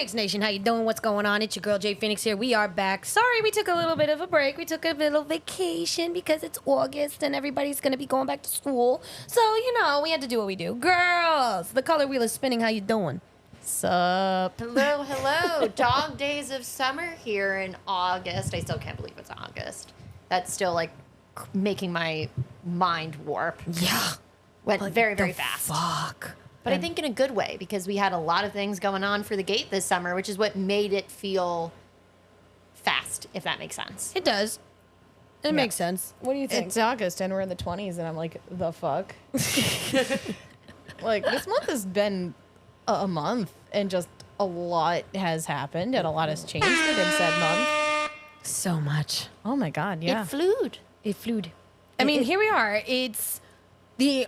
Feinics Nation, how you doing? What's going on? It's your girl Jay Feinics here. We are back. Sorry we took a little bit of a break. We took a little vacation because it's August and everybody's going to be going back to school. So, we had to do what we do. Girls, the color wheel is spinning. How you doing? Sup? Hello, hello. Dog days of summer here in August. I still can't believe it's August. That's still like making my mind warp. Yeah. Went very, very fast. Fuck. But I think in a good way, because we had a lot of things going on for the gate this summer, which is what made it feel fast, if that makes sense. It does. It makes sense. What do you think? It's August and we're in the 20s and I'm like, the fuck? Like, this month has been a month and just a lot has happened and a lot has changed within said month. So much. Oh my God, yeah. It flewed. It flewed. I mean, here we are. It's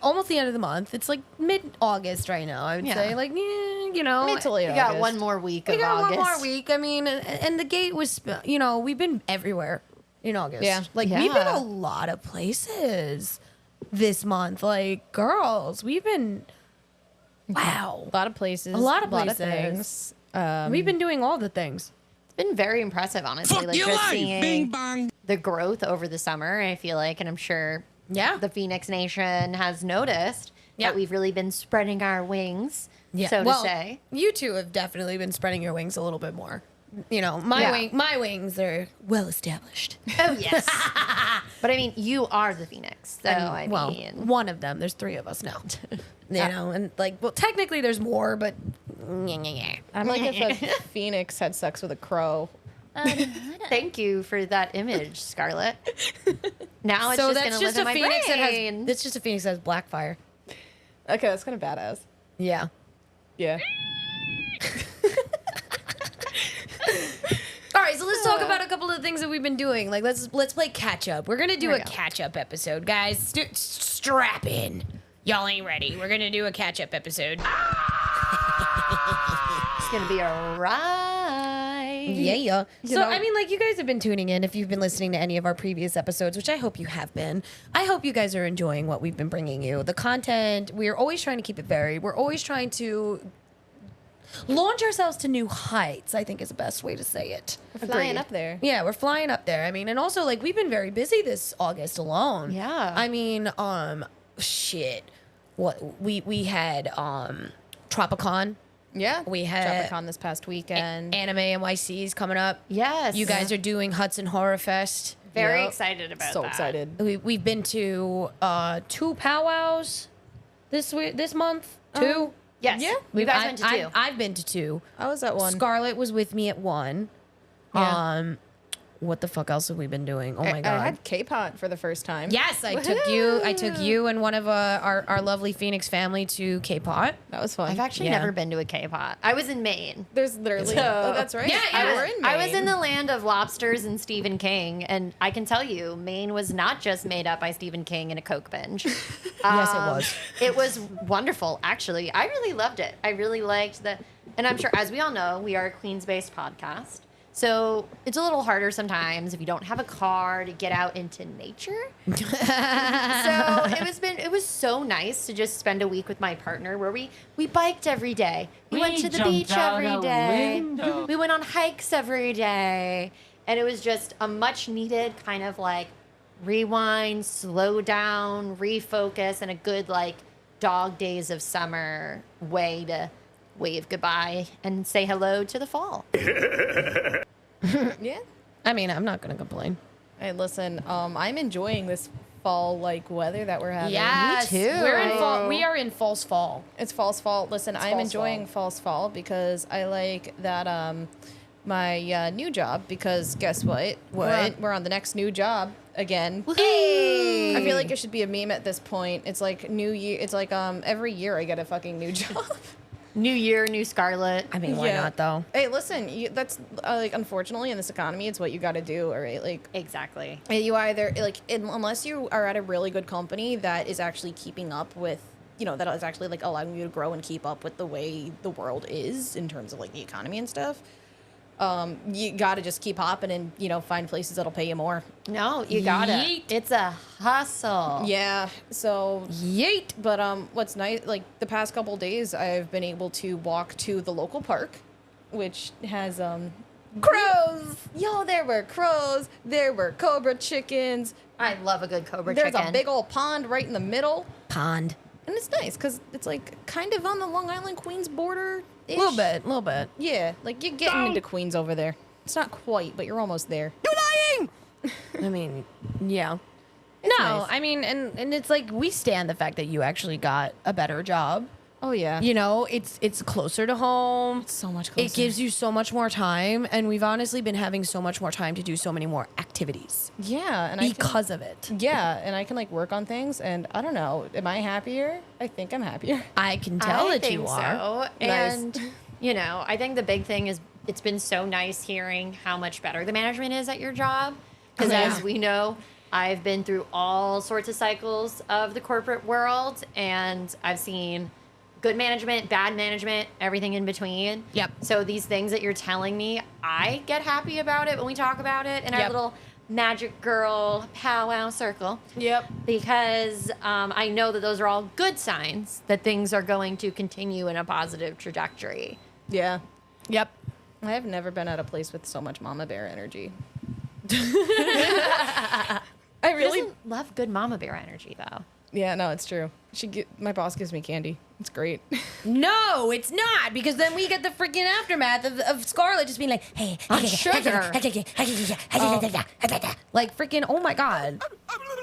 almost the end of the month. It's like mid-August right now, I would say. Like, Mid to late We got August. one more week of We got August. one more week. I mean, and the gate was, we've been everywhere in August. Yeah. Like, we've been Yeah. a lot of places this month. Like, girls, we've been, wow. A lot of places. A lot of things. We've been doing all the things. It's been very impressive, honestly. Fuck Like your just life, seeing bing bang. the growth over the summer, I feel like, and I'm sure Yeah. the Feinics Nation has noticed that we've really been spreading our wings, so to say. You two have definitely been spreading your wings a little bit more. My Yeah. my wings are well established. Oh, yes. But I mean, you are the Phoenix, so I mean. One of them. There's three of us now. And technically there's more, but I'm like if a phoenix had sex with a crow. Thank you for that image, Scarlett. Now it's so just that's going to just live a in my phoenix brain. that has. That's just a phoenix that has black fire. Okay, that's kind of badass. Yeah. Yeah. All right, so let's talk about a couple of the things that we've been doing. Like let's play catch up. We're gonna do There a we go. catch up episode, guys. Strap in. Y'all ain't ready. We're gonna do a catch up episode. It's going to be a ride. Yeah. So, know- I mean, like, you guys have been tuning in if you've been listening to any of our previous episodes, which I hope you have been. I hope you guys are enjoying what we've been bringing you. The content, we're always trying to keep it varied. We're always trying to launch ourselves to new heights, I think is the best way to say it. We're flying up there. Yeah, we're flying up there. I mean, and also, like, we've been very busy this August alone. Yeah. I mean, shit. What, we had, Tropicon. Yeah. We had Tropicon this past weekend. Anime NYC's coming up. Yes. You guys are doing Hudson Horror Fest. very Yep. excited about So that. excited. We've been to 2 powwows this month. 2. Yes. Yeah. You guys went to two. I've been to 2. I was at one. Scarlett was with me at 1. Yeah. What the fuck else have we been doing? Oh my god. I had K-pop for the first time. Yes, I took you and one of our lovely Phoenix family to K-Pot. That was fun. I've actually Yeah. never been to a K-pot. I was in Maine. There's literally. So- Oh, that's right. Yeah, I yeah. were in I was Maine. in the land of lobsters and Stephen King, and I can tell you, Maine was not just made up by Stephen King and a Coke binge. Yes, it was. It was wonderful, actually. I really loved it. I really liked the, and I'm sure, as we all know, we are a Queens-based podcast. So it's a little harder sometimes if you don't have a car to get out into nature. So it was so nice to just spend a week with my partner where we biked every day. We went to the jumped beach out every a day. window. We went on hikes every day. And it was just a much needed kind of like rewind, slow down, refocus, and a good like dog days of summer way to wave goodbye and say hello to the fall. Yeah. I mean, I'm not gonna complain. Hey, listen. I'm enjoying this fall-like weather that we're having. Yes, too. We're in fall. We are in false fall. It's false fall. Listen, I'm false enjoying false fall because I like that my new job because guess what? We're on the next new job again. Hey! I feel like it should be a meme at this point. It's like new year. It's like every year I get a fucking new job. New year, new Scarlet. I mean, why Yeah. not though? Hey, listen, that's like unfortunately in this economy, it's what you got to do. All right, like Exactly. you either like unless you are at a really good company that is actually keeping up with. That is actually like allowing you to grow and keep up with the way the world is in terms of like the economy and stuff. You got to just keep hopping and, find places that'll pay you more. No, you got it. Yeet. It's a hustle. Yeah. So, Yeet. but what's nice, like the past couple days, I've been able to walk to the local park. which has Crows. Yo, there were crows. There were cobra chickens. I love a good cobra There's chicken. a big old pond right in the middle. Pond. And it's nice because it's like kind of on the Long Island Queens border. A little bit. Yeah, like you're getting into Queens over there. It's not quite, but you're almost there. You're lying. I mean, yeah. It's No, nice. I mean, and it's like we stand the fact that you actually got a better job. Oh yeah. You know, it's closer to home. So much closer. It gives you so much more time, and we've honestly been having so much more time to do so many more activities Yeah, and because of it. yeah, and I can like work on things, and I don't know. Am I happier? I think I'm happier. I can tell I that think you are. So. Nice. And, you know, I think the big thing is it's been so nice hearing how much better the management is at your job. Because Yeah. as we know, I've been through all sorts of cycles of the corporate world, and I've seen good management, bad management, everything in between. Yep. So these things that you're telling me, I get happy about it when we talk about it in our Yep. little magic girl powwow circle. Yep. Because I know that those are all good signs that things are going to continue in a positive trajectory. Yeah. Yep. I have never been at a place with so much mama bear energy. I really- really love good mama bear energy, though. Yeah, no, it's true. My boss gives me candy. It's great. No, it's not, because then we get the freaking aftermath of Scarlett just being like, hey, sugar. like freaking, oh my god.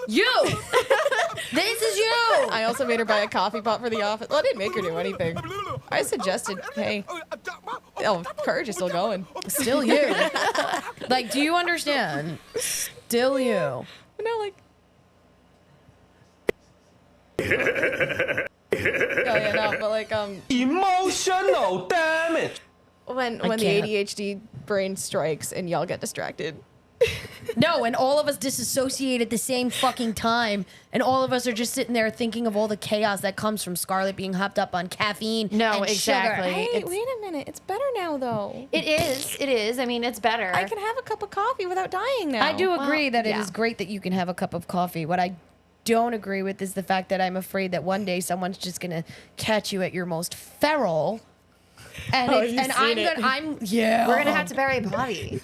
You! This is you! I also made her buy a coffee pot for the office. Well, I didn't make her do anything. I suggested, hey, oh, Courage is still going. Still you. Like, do you understand? Still you. No, like. Oh yeah, no, but like Emotional damage. when the can't. ADHD brain strikes and y'all get distracted. No, and all of us disassociate at the same fucking time, and all of us are just sitting there thinking of all the chaos that comes from Scarlett being hopped up on caffeine. No, and exactly. Sugar. Hey, It's- wait a minute. It's better now, though. It is. It is. I mean, it's better. I can have a cup of coffee without dying now. I do agree that it yeah. is great that you can have a cup of coffee. What I don't agree with is the fact that I'm afraid that one day someone's just gonna catch you at your most feral, and Oh, it's, you've and seen We're going to have to bury a body.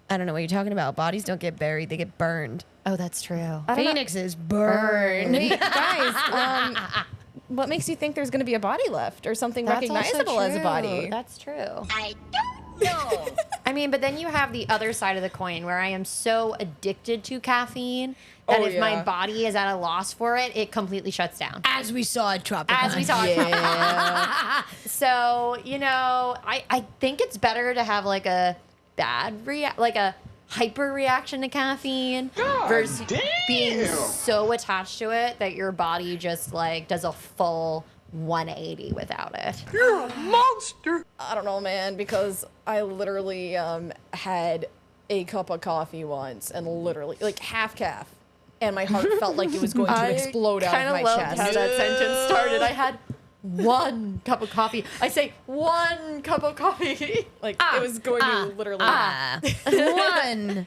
I don't know what you're talking about. Bodies don't get buried; they get burned. Oh, that's true. Feinics is burned. Wait, guys, what makes you think there's going to be a body left or something That's recognizable also as a true. body? That's true. I don't know. I mean, but then you have the other side of the coin where I am so addicted to caffeine that Oh, if my yeah. body is at a loss for it, it completely shuts down. As we saw at Tropical. As we saw. Yeah. So, you know, I think it's better to have like a like a hyper reaction to caffeine versus being so attached to it that your body just like does a full 180 without it. I don't know, man, because I literally had a cup of coffee once and literally, like, half calf. And my heart felt like it was going to explode out Kinda of my loved chest. how that sentence started. I had one cup of coffee. I say 1 cup of coffee. Like, it was going to literally. One.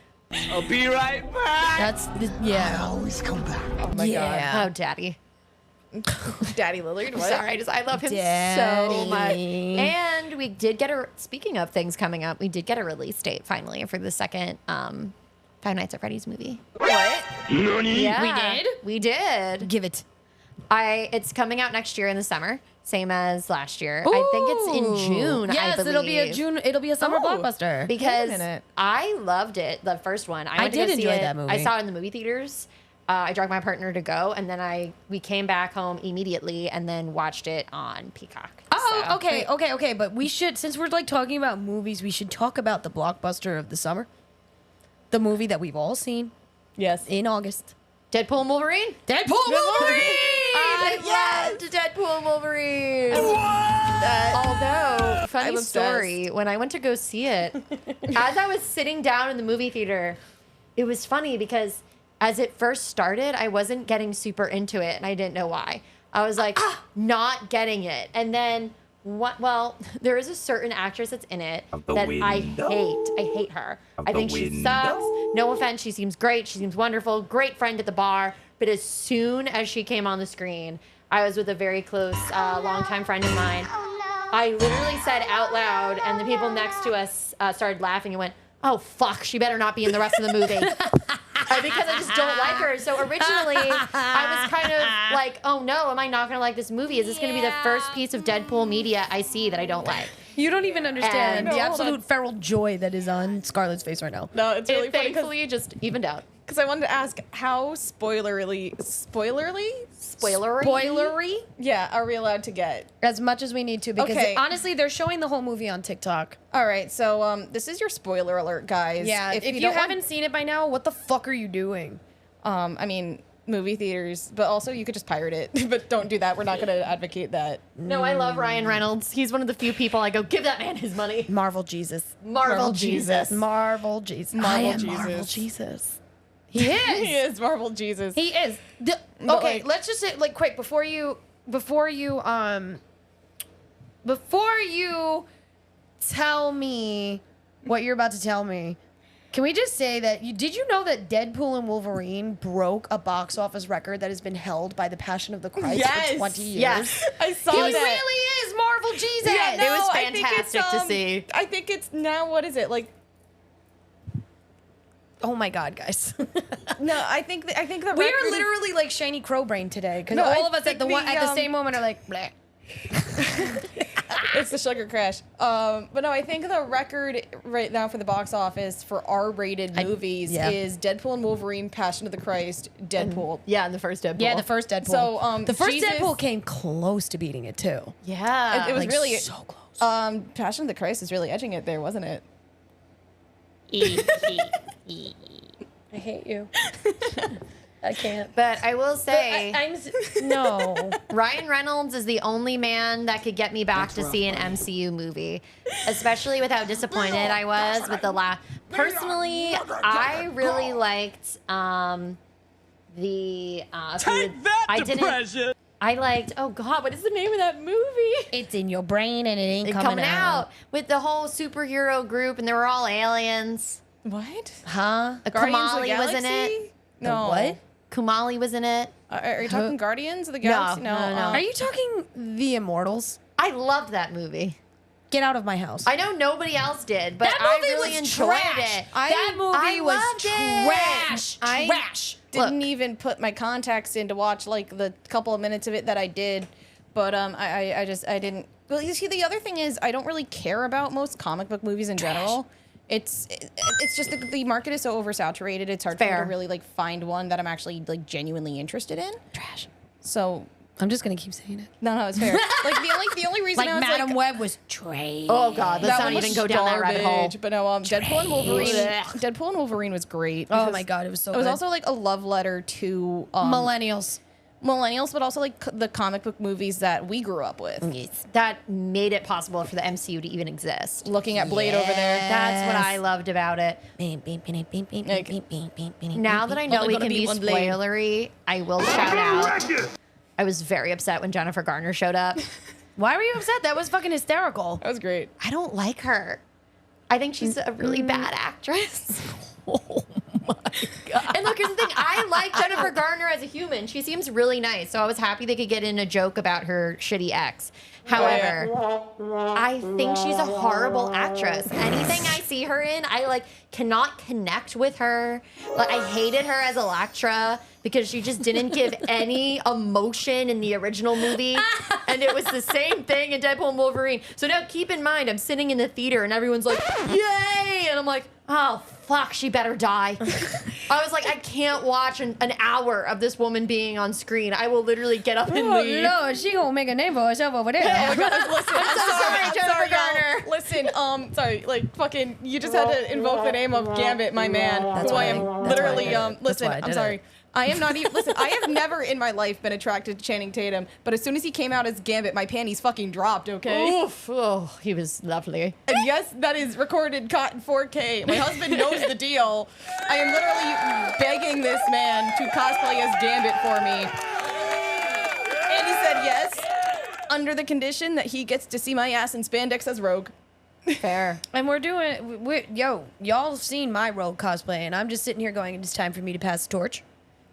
I'll be right back. That's yeah. Always come back. Oh my Yeah. Oh, daddy. God. Daddy Lillard, what? Sorry, I love him so Daddy. much. And we did get speaking of things coming up, we did get a release date finally for the second Five Nights at Freddy's movie. What? Yeah. We did? We did. Give it. It's coming out next year in the summer, same as last year. I think it's in June. Yes, I it'll be a believe. June. It'll be a summer Oh. blockbuster. Because Wait a minute. I loved it, the first one. I went to did go see enjoy it. that movie. I saw it in the movie theaters. I dragged my partner to go, and then we came back home immediately, and then watched it on Peacock. Oh, So- okay. But we should, since we're like talking about movies, we should talk about the blockbuster of the summer. The movie that we've all seen Yes. in August. Deadpool and Wolverine. Deadpool Wolverine. I loved Deadpool and Wolverine. Although, funny I'm story, when I went to go see it, as I was sitting down in the movie theater, it was funny because as it first started, I wasn't getting super into it, and I didn't know why. I was like, not getting it. And then, well, there is a certain actress that's in it Of the that I window. hate. I hate her. I the think she window. sucks. No offense, she seems great. She seems wonderful. Great friend at the bar. But as soon as she came on the screen, I was with a very close, longtime friend of mine. I literally said out loud, and the people next to us started laughing and went, "Oh fuck, she better not be in the rest of the movie." Because I just don't like her. So originally, I was kind of like, "Oh no, am I not gonna like this movie? Is this gonna be the first piece of Deadpool media I see that I don't like?" You don't even understand And- the No, hold absolute on. feral joy that is on Scarlett's face right now. No, it's really It funny because thankfully just evened out. I wanted to ask how spoilery, Spoilery? yeah, are we allowed to get? As much as we need to, because Okay. honestly, they're showing the whole movie on TikTok. All right, so this is your spoiler alert, guys. Yeah, if you don't want- haven't seen it by now, what the fuck are you doing? I mean, movie theaters, but also you could just pirate it, but don't do that. We're not going to advocate that. No, I love Ryan Reynolds. He's one of the few people I go, give that man his money. Marvel Jesus. Marvel Jesus. Marvel Jesus. I Marvel am Marvel Jesus. Jesus. He is. He is Marvel Jesus. He is. But, Okay, like- let's just say, like, quick before you tell me what you're about to tell me. Can we just say that did you know that Deadpool and Wolverine broke a box office record that has been held by The Passion of the Christ for 20 years? Yes. I saw He that. really is Marvel Jesus. Yeah, It was no, I think it's, fantastic to see. I think it's now, what is it, like, Oh my God, guys. no, I think the We record are literally like shiny crow brain today because No, all I of us at think at the same moment are like, bleh. It's the sugar crash. But no, I think the record right now for the box office for R-rated movies yeah. is Deadpool and Wolverine, Passion of the Christ, Deadpool. Yeah, in the first Deadpool. Yeah, the first Deadpool. So, the first Jesus- Deadpool came close to beating it too. Yeah. It was Like, really so close. Passion of the Christ is really edging it there, wasn't it? I hate you. I can't. But I will say, No. Ryan Reynolds is the only man that could get me back to see an MCU movie, especially with how disappointed I was with the last. Personally, I really liked the. I didn't. I liked. Oh God, what is the name of that movie? It's in your brain and it ain't Coming out with the whole superhero group, and they were all aliens. What? Huh? Guardians of the Kumali was in Galaxy? it. No. what? Kumali was in it. Are you talking Guardians of the Galaxy? no. Are you talking The Immortals? I loved that movie. Get out of my house. I know nobody else did, but that I movie really was enjoyed trash. it. That movie I was loved it. trash. I- Trash. Didn't Look. even put my contacts in to watch like the couple of minutes of it that I did, but I didn't. Well, you see, the other thing is I don't really care about most comic book movies in general. It's just the market is so oversaturated. It's hard for me Fair. to really like find one that I'm actually like genuinely interested in. Trash. So I'm just gonna keep saying it. no, it's fair. Like the only reason Like I was Madam like, Web was trash. Oh God, let's that not one even was go down that rabbit hole. garbage. But no, Deadpool and Wolverine. Blech. Deadpool and Wolverine was great. Oh because my God, it was so It was good. also like a love letter to Millennials. millennials, but also like the comic book movies that we grew up with. That made it possible for the MCU to even exist. Looking at Blade over there. That's what I loved about it. Now that I know Only we gonna can be be one Blade. spoilery, I will shout out. I was very upset when Jennifer Garner showed up. Why were you upset? That was fucking hysterical. That was great. I don't like her. I think she's a really bad actress. Oh my God. And look, here's the thing. I like Jennifer Garner as a human. She seems really nice. So I was happy they could get in a joke about her shitty ex. However, I think she's a horrible actress. Anything I see her in, I like cannot connect with her. Like I hated her as Electra because she just didn't give any emotion in the original movie. And it was the same thing in Deadpool and Wolverine. So now keep in mind, I'm sitting in the theater and everyone's like, yay! And I'm like, oh, fuck, she better die. I was like, I can't watch an hour of this woman being on screen. I will literally get up and Oh leave. Lord, she gonna make a name for herself over there. Oh my God, listen, I'm sorry, Jennifer y'all. Garner. Listen, sorry, like fucking, you just had to invoke the name of Gambit, my man. That's who why I I- am that's why I literally, did it. That's listen, why I I'm did sorry. it. I am not even, listen, I have never in my life been attracted to Channing Tatum, but as soon as he came out as Gambit, my panties fucking dropped, okay? Oof. Oh, he was lovely. And yes, that is recorded, caught in 4K. My husband knows the deal. I am literally begging this man to cosplay as Gambit for me. And he said yes, under the condition that he gets to see my ass in spandex as Rogue. Fair. And y'all have seen my Rogue cosplay, and I'm just sitting here going, it's time for me to pass the torch.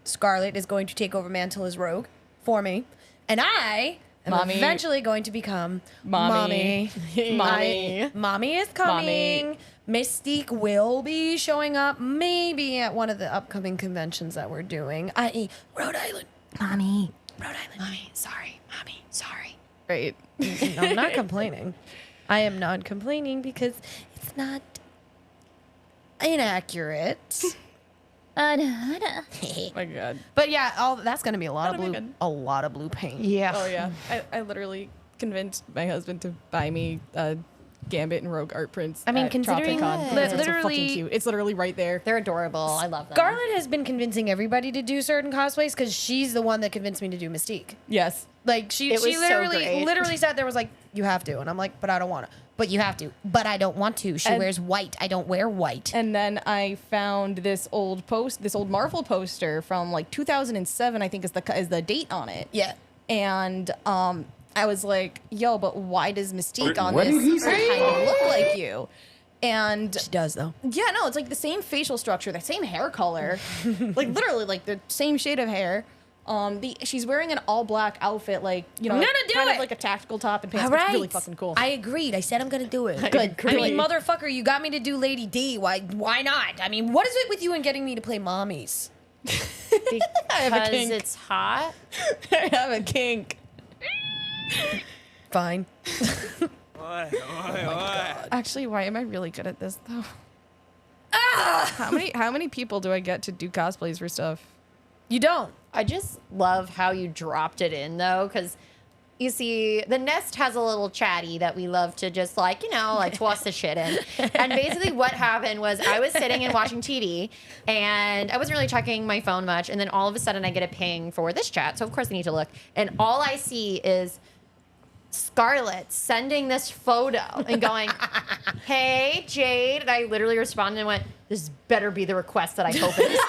Scarlet is going to take over mantle as Rogue for me, and I am Mommy. eventually going to become Mommy. Mommy. Mommy is coming. Mystique will be showing up maybe at one of the upcoming conventions that we're doing, i.e. Rhode Island. Mommy. Rhode Island. Mommy, sorry. Mommy, sorry. Right. I'm not complaining. I am not complaining because it's not inaccurate. Oh my God. But yeah, that's gonna be a lot That'll be good. of blue paint. Yeah. Oh yeah. I literally convinced my husband to buy me Gambit and Rogue art prints. I mean, at considering Tropicon. that It's so literally- fucking cute. It's literally right there. They're adorable. I love them. Scarlett has been convincing everybody to do certain cosplays because she's the one that convinced me to do Mystique. Yes. Like she It was so literally great. sat there was like, you have to, and I'm like, but I don't want to. But you have to. But I don't want to. She And- wears white. I don't wear white. And then I found this old Marvel poster from like 2007. I think is the date on it. Yeah. And I was like, yo, but why does Mystique on What this did he say? kind of look like you? And She does though. yeah, no, it's like the same facial structure, the same hair color, like literally like the same shade of hair. She's wearing an all black outfit, like I'm gonna do kind it. of like a tactical top and pants. All It's right. really fucking cool. I agreed. I said I'm gonna do it. Good. I mean, Really. motherfucker, you got me to do Lady D. Why not? I mean, what is it with you and getting me to play mommies? have a Because kink. it's hot. I have a kink. Fine. Actually, why am I really good at this though? How many people do I get to do cosplays for stuff? You don't. I just love how you dropped it in though, because you see, the nest has a little chatty that we love to just like toss the shit in. And basically what happened was I was sitting and watching TV and I wasn't really checking my phone much. And then all of a sudden I get a ping for this chat. So of course I need to look. And all I see is Scarlett sending this photo and going, "Hey, Jade." And I literally responded and went, "This better be the request that I hope it is."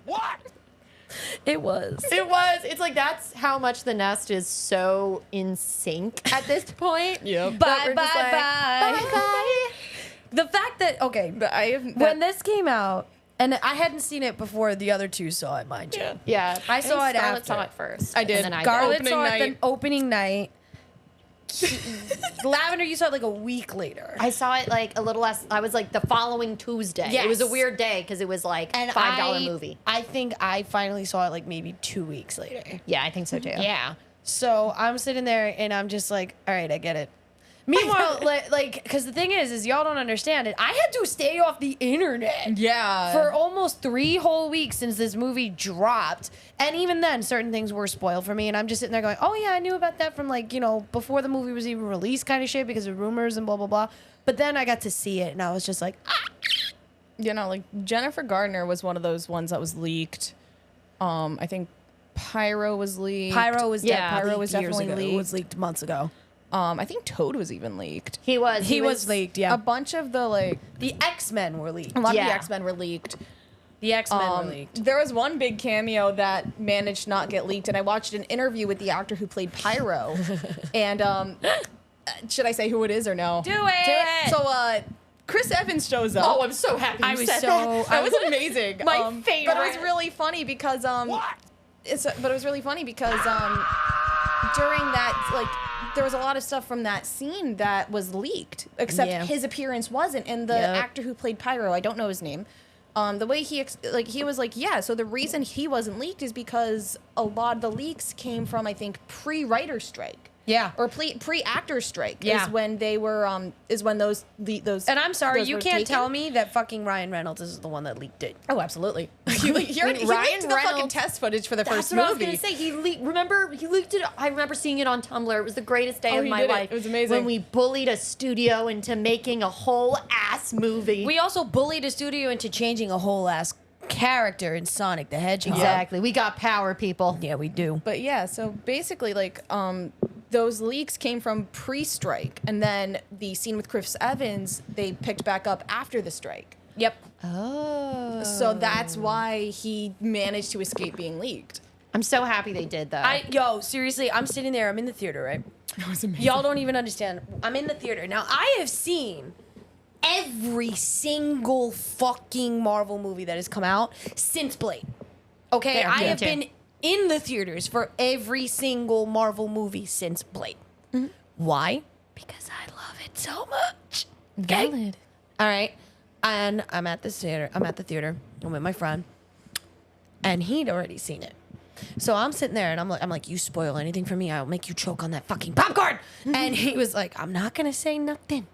What? It was. It was. It's like that's how much the nest is so in sync at this point. Yep. Bye, That we're bye, just like, bye. bye. The fact that But I have when this came out, and I hadn't seen it before the other two saw it, mind you. Yeah, I saw think it Scarlett after. saw it first. I did. And then I Scarlett Opening saw it night. the opening night. Lavender, you saw it like a week later. I saw it like a little less. I was like the following Tuesday. It was a Yes. weird day because it was like and $5 movie. I think I finally saw it like maybe 2 weeks later. Yeah, I think so too. Yeah. So I'm sitting there and I'm just like, all right, I get it. Meanwhile, like, because the thing is y'all don't understand it. I had to stay off the internet. yeah. For almost 3 whole weeks since this movie dropped. And even then, certain things were spoiled for me. And I'm just sitting there going, oh, yeah, I knew about that from, like, before the movie was even released kind of shit because of rumors and blah, blah, blah. But then I got to see it, and I was just like, like Jennifer Gardner was one of those ones that was leaked. I think Pyro was leaked. Pyro was Yeah. Pyro was years definitely ago. leaked. It was leaked months ago. I think Toad was even leaked. He was. He was leaked, yeah. A bunch of the like The X-Men were leaked. a lot of Yeah. the X-Men were leaked. The X-Men were leaked. There was one big cameo that managed to not get leaked, and I watched an interview with the actor who played Pyro. And should I say who it is or no? Do it! So Chris Evans shows up. Oh, I'm so happy. I you was said so... That was amazing. My But it was favorite. really funny because but it was really funny because during that there was a lot of stuff from that scene that was leaked, except Yeah. his appearance wasn't. And the Yep. actor who played Pyro, I don't know his name. The way he was like, yeah. So the reason he wasn't leaked is because a lot of the leaks came from, I think, pre-writer strike. Yeah. Or pre-actor strike. Yeah. Is when they were is when those. And I'm sorry, those you were can't taken. tell me that fucking Ryan Reynolds is the one that leaked it. Oh, absolutely. he leaked Ryan the fucking Reynolds- test footage for the That's first what I was movie. gonna say. He leaked it. I remember seeing it on Tumblr. It was the greatest day Oh, of he my did it. life. It was amazing. When we bullied a studio into making a whole ass movie. We also bullied a studio into changing a whole ass character in Sonic the Hedgehog. exactly. We got power, people. Yeah, we do. But yeah, so basically, those leaks came from pre-strike, and then the scene with Chris Evans they picked back up after the strike. Yep. Oh. So that's why he managed to escape being leaked. I'm so happy they did though. Seriously, I'm sitting there. I'm in the theater, right? That was amazing. Y'all don't even understand. I'm in the theater. Now, I have seen every single fucking Marvel movie that has come out since Blade. Okay? Fair. I Me have too. been in the theaters for every single Marvel movie since Blade. Why? Because I love it so much. Valid. All right. And I'm at the theater. I'm with my friend. And he'd already seen it. So I'm sitting there and I'm like, you spoil anything for me, I'll make you choke on that fucking popcorn. And he was like, I'm not gonna say nothing.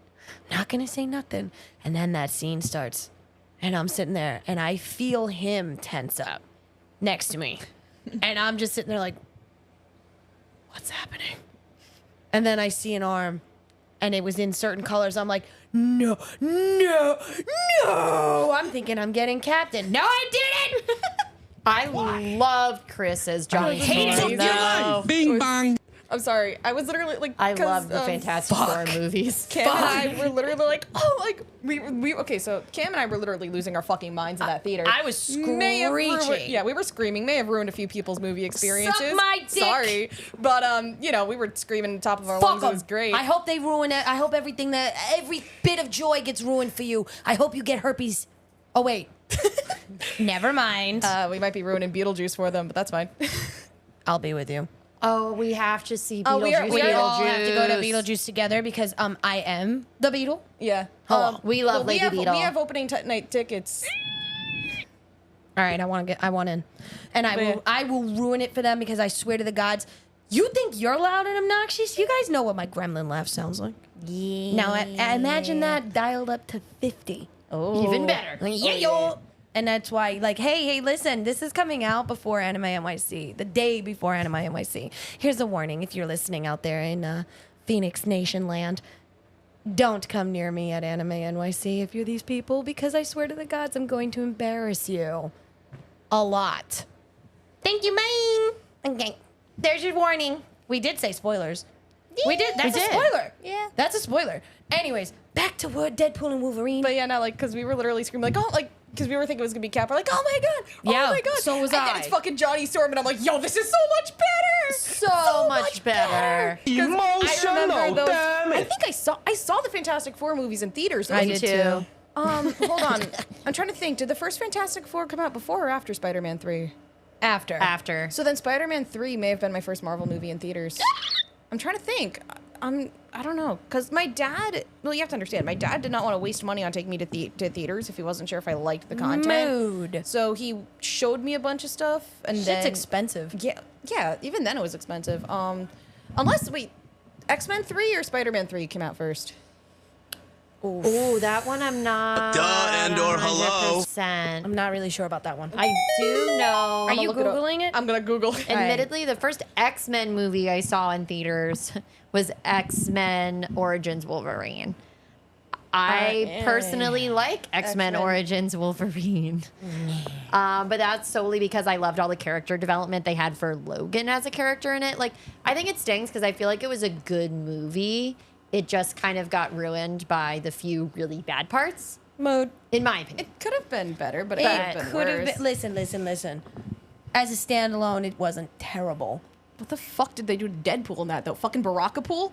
And then that scene starts. And I'm sitting there and I feel him tense up next to me. And I'm just sitting there like, what's happening? And then I see an arm and it was in certain colors. I'm like, no. I'm thinking I'm getting captain. No, I didn't. I loved Chris as Johnny Storm. though. Bing bang. I'm sorry. I was literally like, I 'cause, love the Fantastic Four movies. Cam and I were literally like, oh, like we okay. So Cam and I were literally losing our fucking minds in that theater. I was May have ruined- screeching. yeah, we were screaming. May have ruined a few people's movie experiences. Suck my dick. Sorry, but you know, we were screaming at the top of our Fuck lungs. It 'em. was great. I hope they ruin it. I hope every bit of joy gets ruined for you. I hope you get herpes. Oh wait, never mind. We might be ruining Beetlejuice for them, but that's fine. I'll be with you. Oh, we have to see Beetlejuice. Oh, we all have to go to Beetlejuice together because I am the Beetle. Yeah. Hello. We love Lady Beetle. We have opening night tickets. All right, I want in, and Yeah. I will ruin it for them because I swear to the gods. You think you're loud and obnoxious? You guys know what my gremlin laugh sounds like. Yeah. Now I imagine that dialed up to 50. Oh. Even better. Like, yeah, yo. And that's why, like, hey, listen, this is coming out before Anime NYC, the day before Anime NYC. Here's a warning if you're listening out there in Phoenix Nation land. Don't come near me at Anime NYC if you're these people, because I swear to the gods, I'm going to embarrass you a lot. Thank you, man. Okay, there's your warning. We did say spoilers. We did. That's We a did. spoiler. Yeah. That's a spoiler. Anyways, back to Deadpool and Wolverine. But yeah, no, like, because we were literally screaming, like, oh, like, because we were thinking it was going to be Cap. We're like, oh my God. Yeah, Oh my God. so was and I. then it's fucking Johnny Storm, and I'm like, yo, this is so much better. So much better. 'Cause I remember Emotional those. I damage. think I saw the Fantastic Four movies in theaters. I Those- did too. Hold on. I'm trying to think. Did the first Fantastic Four come out before or after Spider-Man 3? After. So then Spider-Man 3 may have been my first Marvel movie in theaters. I'm trying to think. I don't know. Because my dad, well, you have to understand, my dad did not want to waste money on taking me to theaters if he wasn't sure if I liked the content. Mood. So he showed me a bunch of stuff. And Shit's then, expensive. Yeah, even then it was expensive. Unless, wait, X-Men 3 or Spider-Man 3 came out first? Oh, that one I'm not. Duh and or hello. 100%. I'm not really sure about that one. I do know. Are you look it up. Googling it? I'm going to Google it. Admittedly, the first X-Men movie I saw in theaters was X-Men Origins Wolverine. I personally like X-Men X-Men. Origins Wolverine. But that's solely because I loved all the character development they had for Logan as a character in it. Like, I think it stings because I feel like it was a good movie. It just kind of got ruined by the few really bad parts, Mood. in my opinion. It could have been better, but it It could have been worse. Listen. As a standalone, it wasn't terrible. What the fuck did they do to Deadpool in that, though? Fucking Baraka Pool?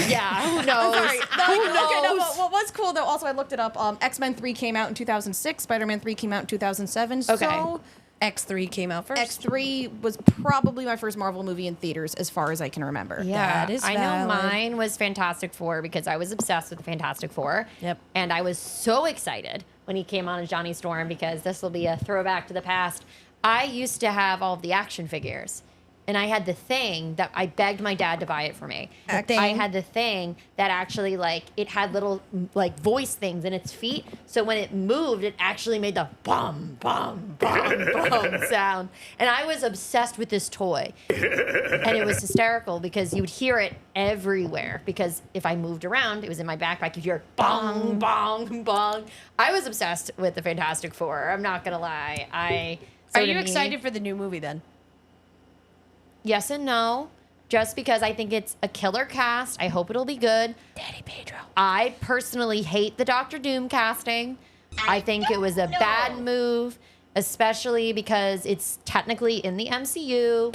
Yeah, who knows? Sorry. Who Okay, no, knows? what was cool, though, also I looked it up. X-Men 3 came out in 2006. Spider-Man 3 came out in 2007. Okay. So X3 came out first. X3 was probably my first Marvel movie in theaters as far as I can remember. Yeah, That is I know valid. mine was Fantastic Four because I was obsessed with the Fantastic Four. Yep. And I was so excited when he came on as Johnny Storm because this will be a throwback to the past. I used to have all of the action figures. And I had the thing that I begged my dad to buy it for me. thing? I had the thing that actually, like, it had little, like, voice things in its feet. So when it moved, it actually made the bum, bum, bum, bum sound. And I was obsessed with this toy. And it was hysterical because you would hear it everywhere. Because if I moved around, it was in my backpack, you'd hear bong, bong, bong. I was obsessed with the Fantastic Four. I'm not going to lie. Are you excited for the new movie then? Yes and no. Just because I think it's a killer cast. I hope it'll be good. Daddy Pedro. I personally hate the Doctor Doom casting. I think it was a bad move, especially because it's technically in the MCU.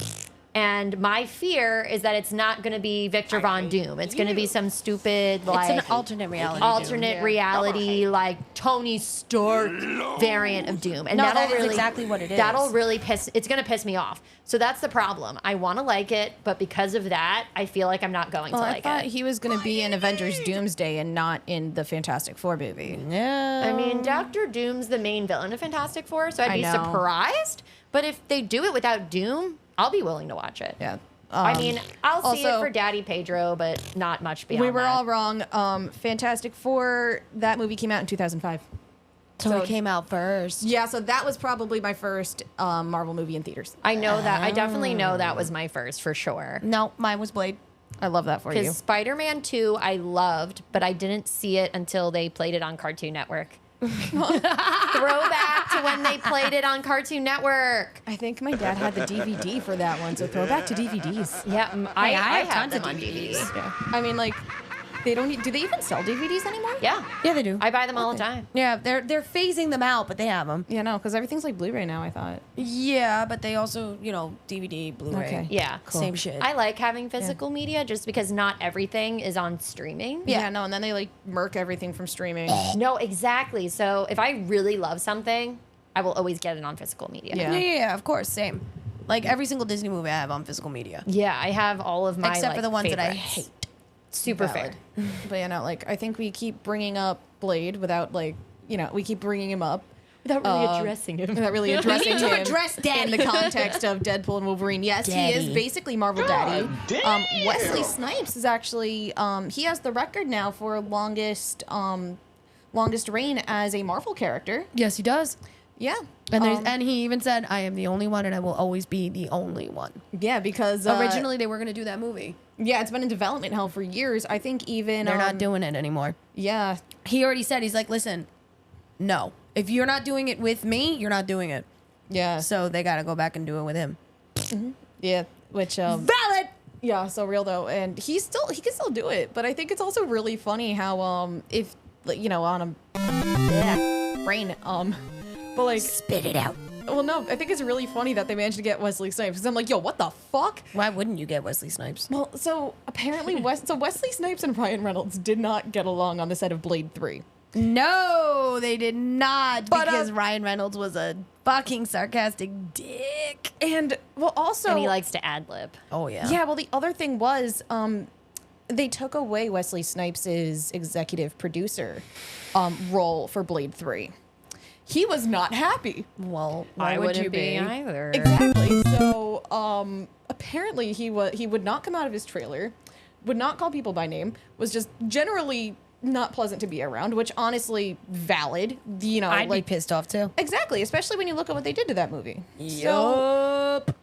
And my fear is that it's not going to be Victor Von Doom. It's going to be some stupid, like... It's an alternate reality. Alternate reality, like Tony Stark variant of Doom. And No, that'll that is really, exactly what it is. That'll really it's going to piss me off. So that's the problem. I want to like it, but because of that, I feel like I'm not going to I like thought it. he was going to be in Avengers Doomsday and not in the Fantastic Four movie. Yeah. I mean, Doctor Doom's the main villain of Fantastic Four, so I'd I be know. surprised. But if they do it without Doom, I'll be willing to watch it. Yeah. I mean, I'll see it also- for Daddy Pedro, but not much beyond We were that. all wrong. Fantastic Four, that movie came out in 2005. so it came out first. Yeah, so that was probably my first Marvel movie in theaters. I know that. I definitely know that was my first for sure. No, mine was Blade. I love that for you. Because Spider-Man 2 I loved, but I didn't see it until they played it on Cartoon Network. Throwback to when they played it on Cartoon Network. I think my dad had the DVD for that one, so throwback to DVDs. Yeah, I have have tons them of on DVDs. DVDs. Yeah. I mean, like, they don't. Do they even sell DVDs anymore? Yeah. Yeah, they do. I buy them all the time. Yeah, they're phasing them out, but they have them. Yeah, no, because everything's like Blu-ray now. I thought. Yeah, but they also, DVD, Blu-ray. Okay. Yeah. Same shit. I like having physical media just because not everything is on streaming. Yeah, no, and then they like murk everything from streaming. No, exactly. So if I really love something, I will always get it on physical media. Yeah. Yeah, of course, same. Like every single Disney movie I have on physical media. Yeah, I have all of my Except for the ones that I favorites. hate. Super Valid. fair. But yeah, no, like I think we keep bringing up Blade without like, we keep bringing him up Without really addressing him. without really addressing to him address Daddy. in the context of Deadpool and Wolverine. Yes, he is Daddy. basically Marvel Daddy. Wesley Snipes is actually he has the record now for longest reign as a Marvel character. Yes, he does. Yeah. And and he even said, "I am the only one, and I will always be the only one." Yeah, because Originally, they were going to do that movie. yeah, it's been in development hell for years. I think even They're not doing it anymore. Yeah, He already said, he's like, "Listen, no. If you're not doing it with me, you're not doing it." yeah, So they got to go back and do it with him. yeah. Which Valid. yeah, so real though, and he can still do it. But I think it's also really funny how if like, on a brain but like Spit it out. well no, I think it's really funny that they managed to get Wesley Snipes because I'm like, yo, what the fuck? Why wouldn't you get Wesley Snipes? Well, so apparently Wesley Snipes and Ryan Reynolds did not get along on the set of Blade 3. No, they did not, But, because Ryan Reynolds was a fucking sarcastic dick. And well also And he likes to ad lib. Oh yeah. yeah, well the other thing was they took away Wesley Snipes' executive producer role for Blade 3. He was not happy. Well, Why why would wouldn't you be? either? Exactly. So apparently he would not come out of his trailer, would not call people by name, was just generally not pleasant to be around, which honestly valid. I'd like be pissed off too. exactly, especially when you look at what they did to that movie. So Yup.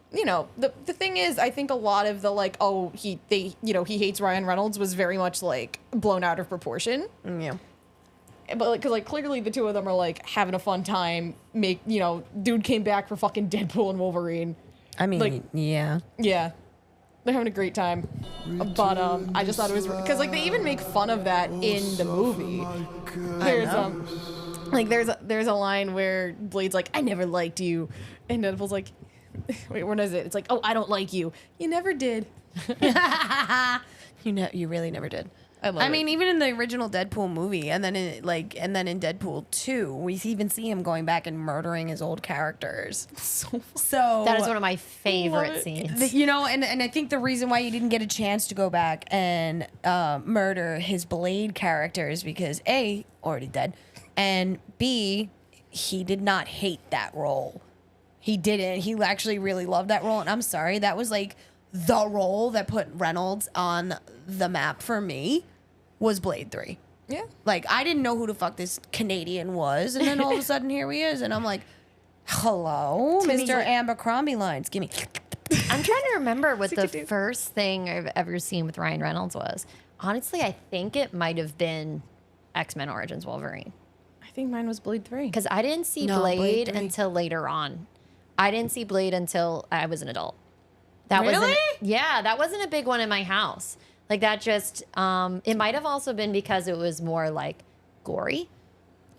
the thing is, I think a lot of the like, he hates Ryan Reynolds was very much like blown out of proportion. Yeah. But like, cause like clearly the two of them are like having a fun time. Dude came back for fucking Deadpool and Wolverine. I mean, Like- yeah. Yeah, they're having a great time. But I just thought it was because like they even make fun of that in the movie. There's a line where Blade's like, "I never liked you," and Deadpool's like, "Wait, what is it?" It's like, "Oh, I don't like you. You never did." You really never did. I love it. mean, even in the original Deadpool movie, and then in Deadpool 2, we even see him going back and murdering his old characters. So That is one of my favorite it. scenes. And I think the reason why he didn't get a chance to go back and murder his Blade characters because A, already dead, and B, he did not hate that role. He didn't. He actually really loved that role, and I'm sorry, that was like the role that put Reynolds on the map for me was Blade 3. Yeah. Like, I didn't know who the fuck this Canadian was, and then all of a sudden here he is, and I'm like, hello, Mr. Abercrombie lines, give me. I'm trying to remember what the 62. first thing I've ever seen with Ryan Reynolds was. Honestly, I think it might have been X-Men Origins Wolverine. I think mine was Blade 3. Because I didn't see No, Blade Blade 3. until later on. I didn't see Blade until I was an adult. That Really? that wasn't a big one in my house. Like that just, it might have also been because it was more like gory.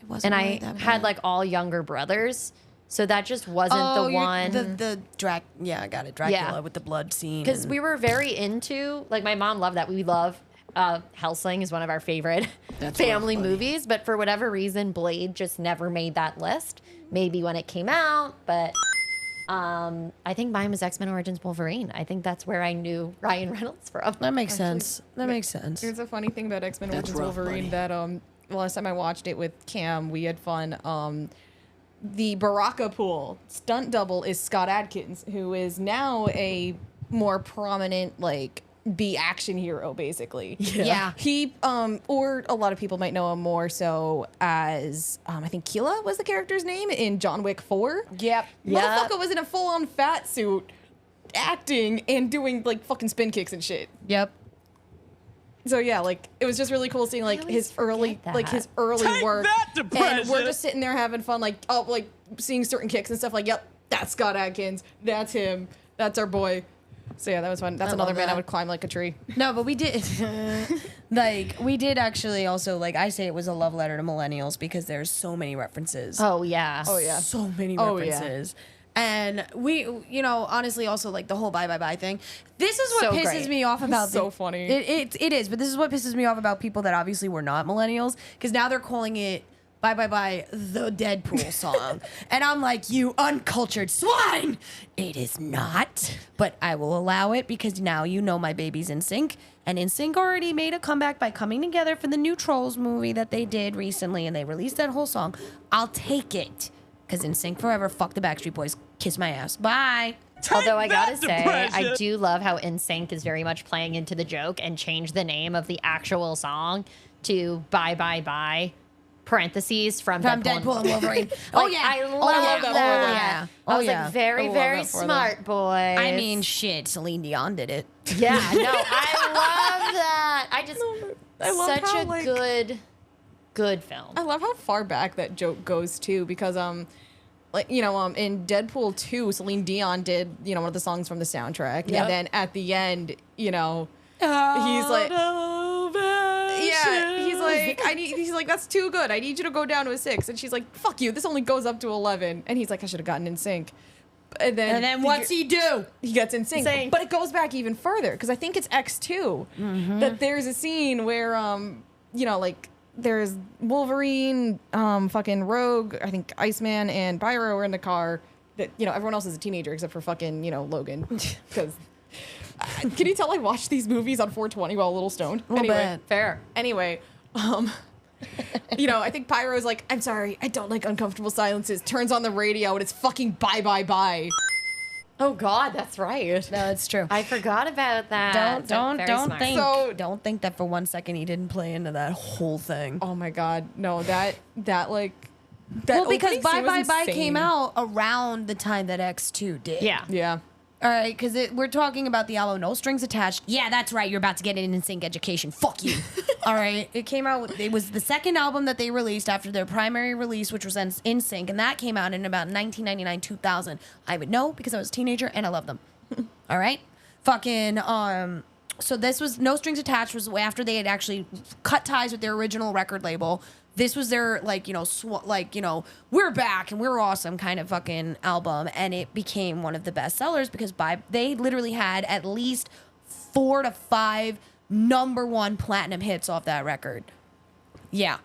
It wasn't And really I that had bad. like all younger brothers. So that just wasn't the one. Yeah, I got it. Dracula Yeah. with the blood scene. Because we were very into, like, my mom loved that. We love Hellsing is one of our favorite family movies, but for whatever reason, Blade just never made that list. Maybe when it came out, but I think mine was X-Men Origins Wolverine. I think that's where I knew Ryan Reynolds from. That makes sense. That makes sense. Here's a funny thing about X-Men Origins Wolverine that last time I watched it with Cam, we had fun. The Baraka pool stunt double is Scott Adkins, who is now a more prominent like B action hero, basically. Yeah. He or a lot of people might know him more so as I think Keela was the character's name in John Wick 4. Yep. Motherfucker was in a full-on fat suit acting and doing like fucking spin kicks and shit. Yep. So yeah, like it was just really cool seeing like always his early forget like that. his early Take work. that, And depression! we're just sitting there having fun, like seeing certain kicks and stuff like, yep, that's Scott Adkins. That's him. That's our boy. So yeah, that was fun. That's I another love man I that. would climb like a tree. No, but we did, we did actually also, like, I say it was a love letter to millennials because there's so many references. Oh, yeah. Oh yeah. So many Oh, yeah. references. And we, honestly, also, like, the whole bye, bye, bye thing. This is what So pisses great. me off about So funny. It is, but this is what pisses me off about people that obviously were not millennials because now they're calling it Bye Bye Bye, the Deadpool song. And I'm like, you uncultured swine! It is not, but I will allow it because now you know my baby's NSYNC. And NSYNC already made a comeback by coming together for the new Trolls movie that they did recently, and they released that whole song. I'll take it. Because NSYNC forever, fuck the Backstreet Boys, kiss my ass. Bye. Although I gotta that, say, depression! I do love how NSYNC is very much playing into the joke and changed the name of the actual song to Bye Bye Bye, parentheses, from Deadpool and Wolverine. Oh, Like, yeah. I Oh, love yeah. that. Oh, I was yeah. like, very, I love very that for them. smart, boys. I mean, shit, Celine Dion did it. yeah, no, I love that. I just, I love such how, a like- good film. I love how far back that joke goes too, because like in Deadpool 2, Celine Dion did one of the songs from the soundtrack, Yep. and then at the end, he's like, yeah, he's like, that's too good. I need you to go down to a 6, and she's like, fuck you. This only goes up to 11, and he's like, I should have gotten in sync. And then what's he do? He gets in sync. Sync. But it goes back even further because I think it's X2 that there's a scene where like there's Wolverine, fucking Rogue, I think Iceman and Pyro are in the car. That everyone else is a teenager except for fucking Logan. Because can you tell I watched these movies on 420 while a little stoned? A little bit. Fair. Anyway, I think Pyro's like, I'm sorry, I don't like uncomfortable silences. Turns on the radio and it's fucking bye bye bye. Oh God, that's right. No, it's true. I forgot about that. Don't Very don't smart. think So- don't think that for 1 second he didn't play into that whole thing. Oh my god, no, that like Well, because opening Bye scene was Bye Bye insane. came out around the time that X2 did. Yeah. Yeah. All right, because we're talking about the album No Strings Attached. Yeah, that's right. You're about to get an NSYNC education. Fuck you. All right. It came out. It was the second album that they released after their primary release, which was NSYNC, and that came out in about 1999, 2000. I would know because I was a teenager and I loved them. All right. Fucking. So this was No Strings Attached was after they had actually cut ties with their original record label. This was their we're back and we're awesome kind of fucking album, and it became one of the best sellers because they literally had at least 4 to 5 #1 platinum hits off that record. Yeah.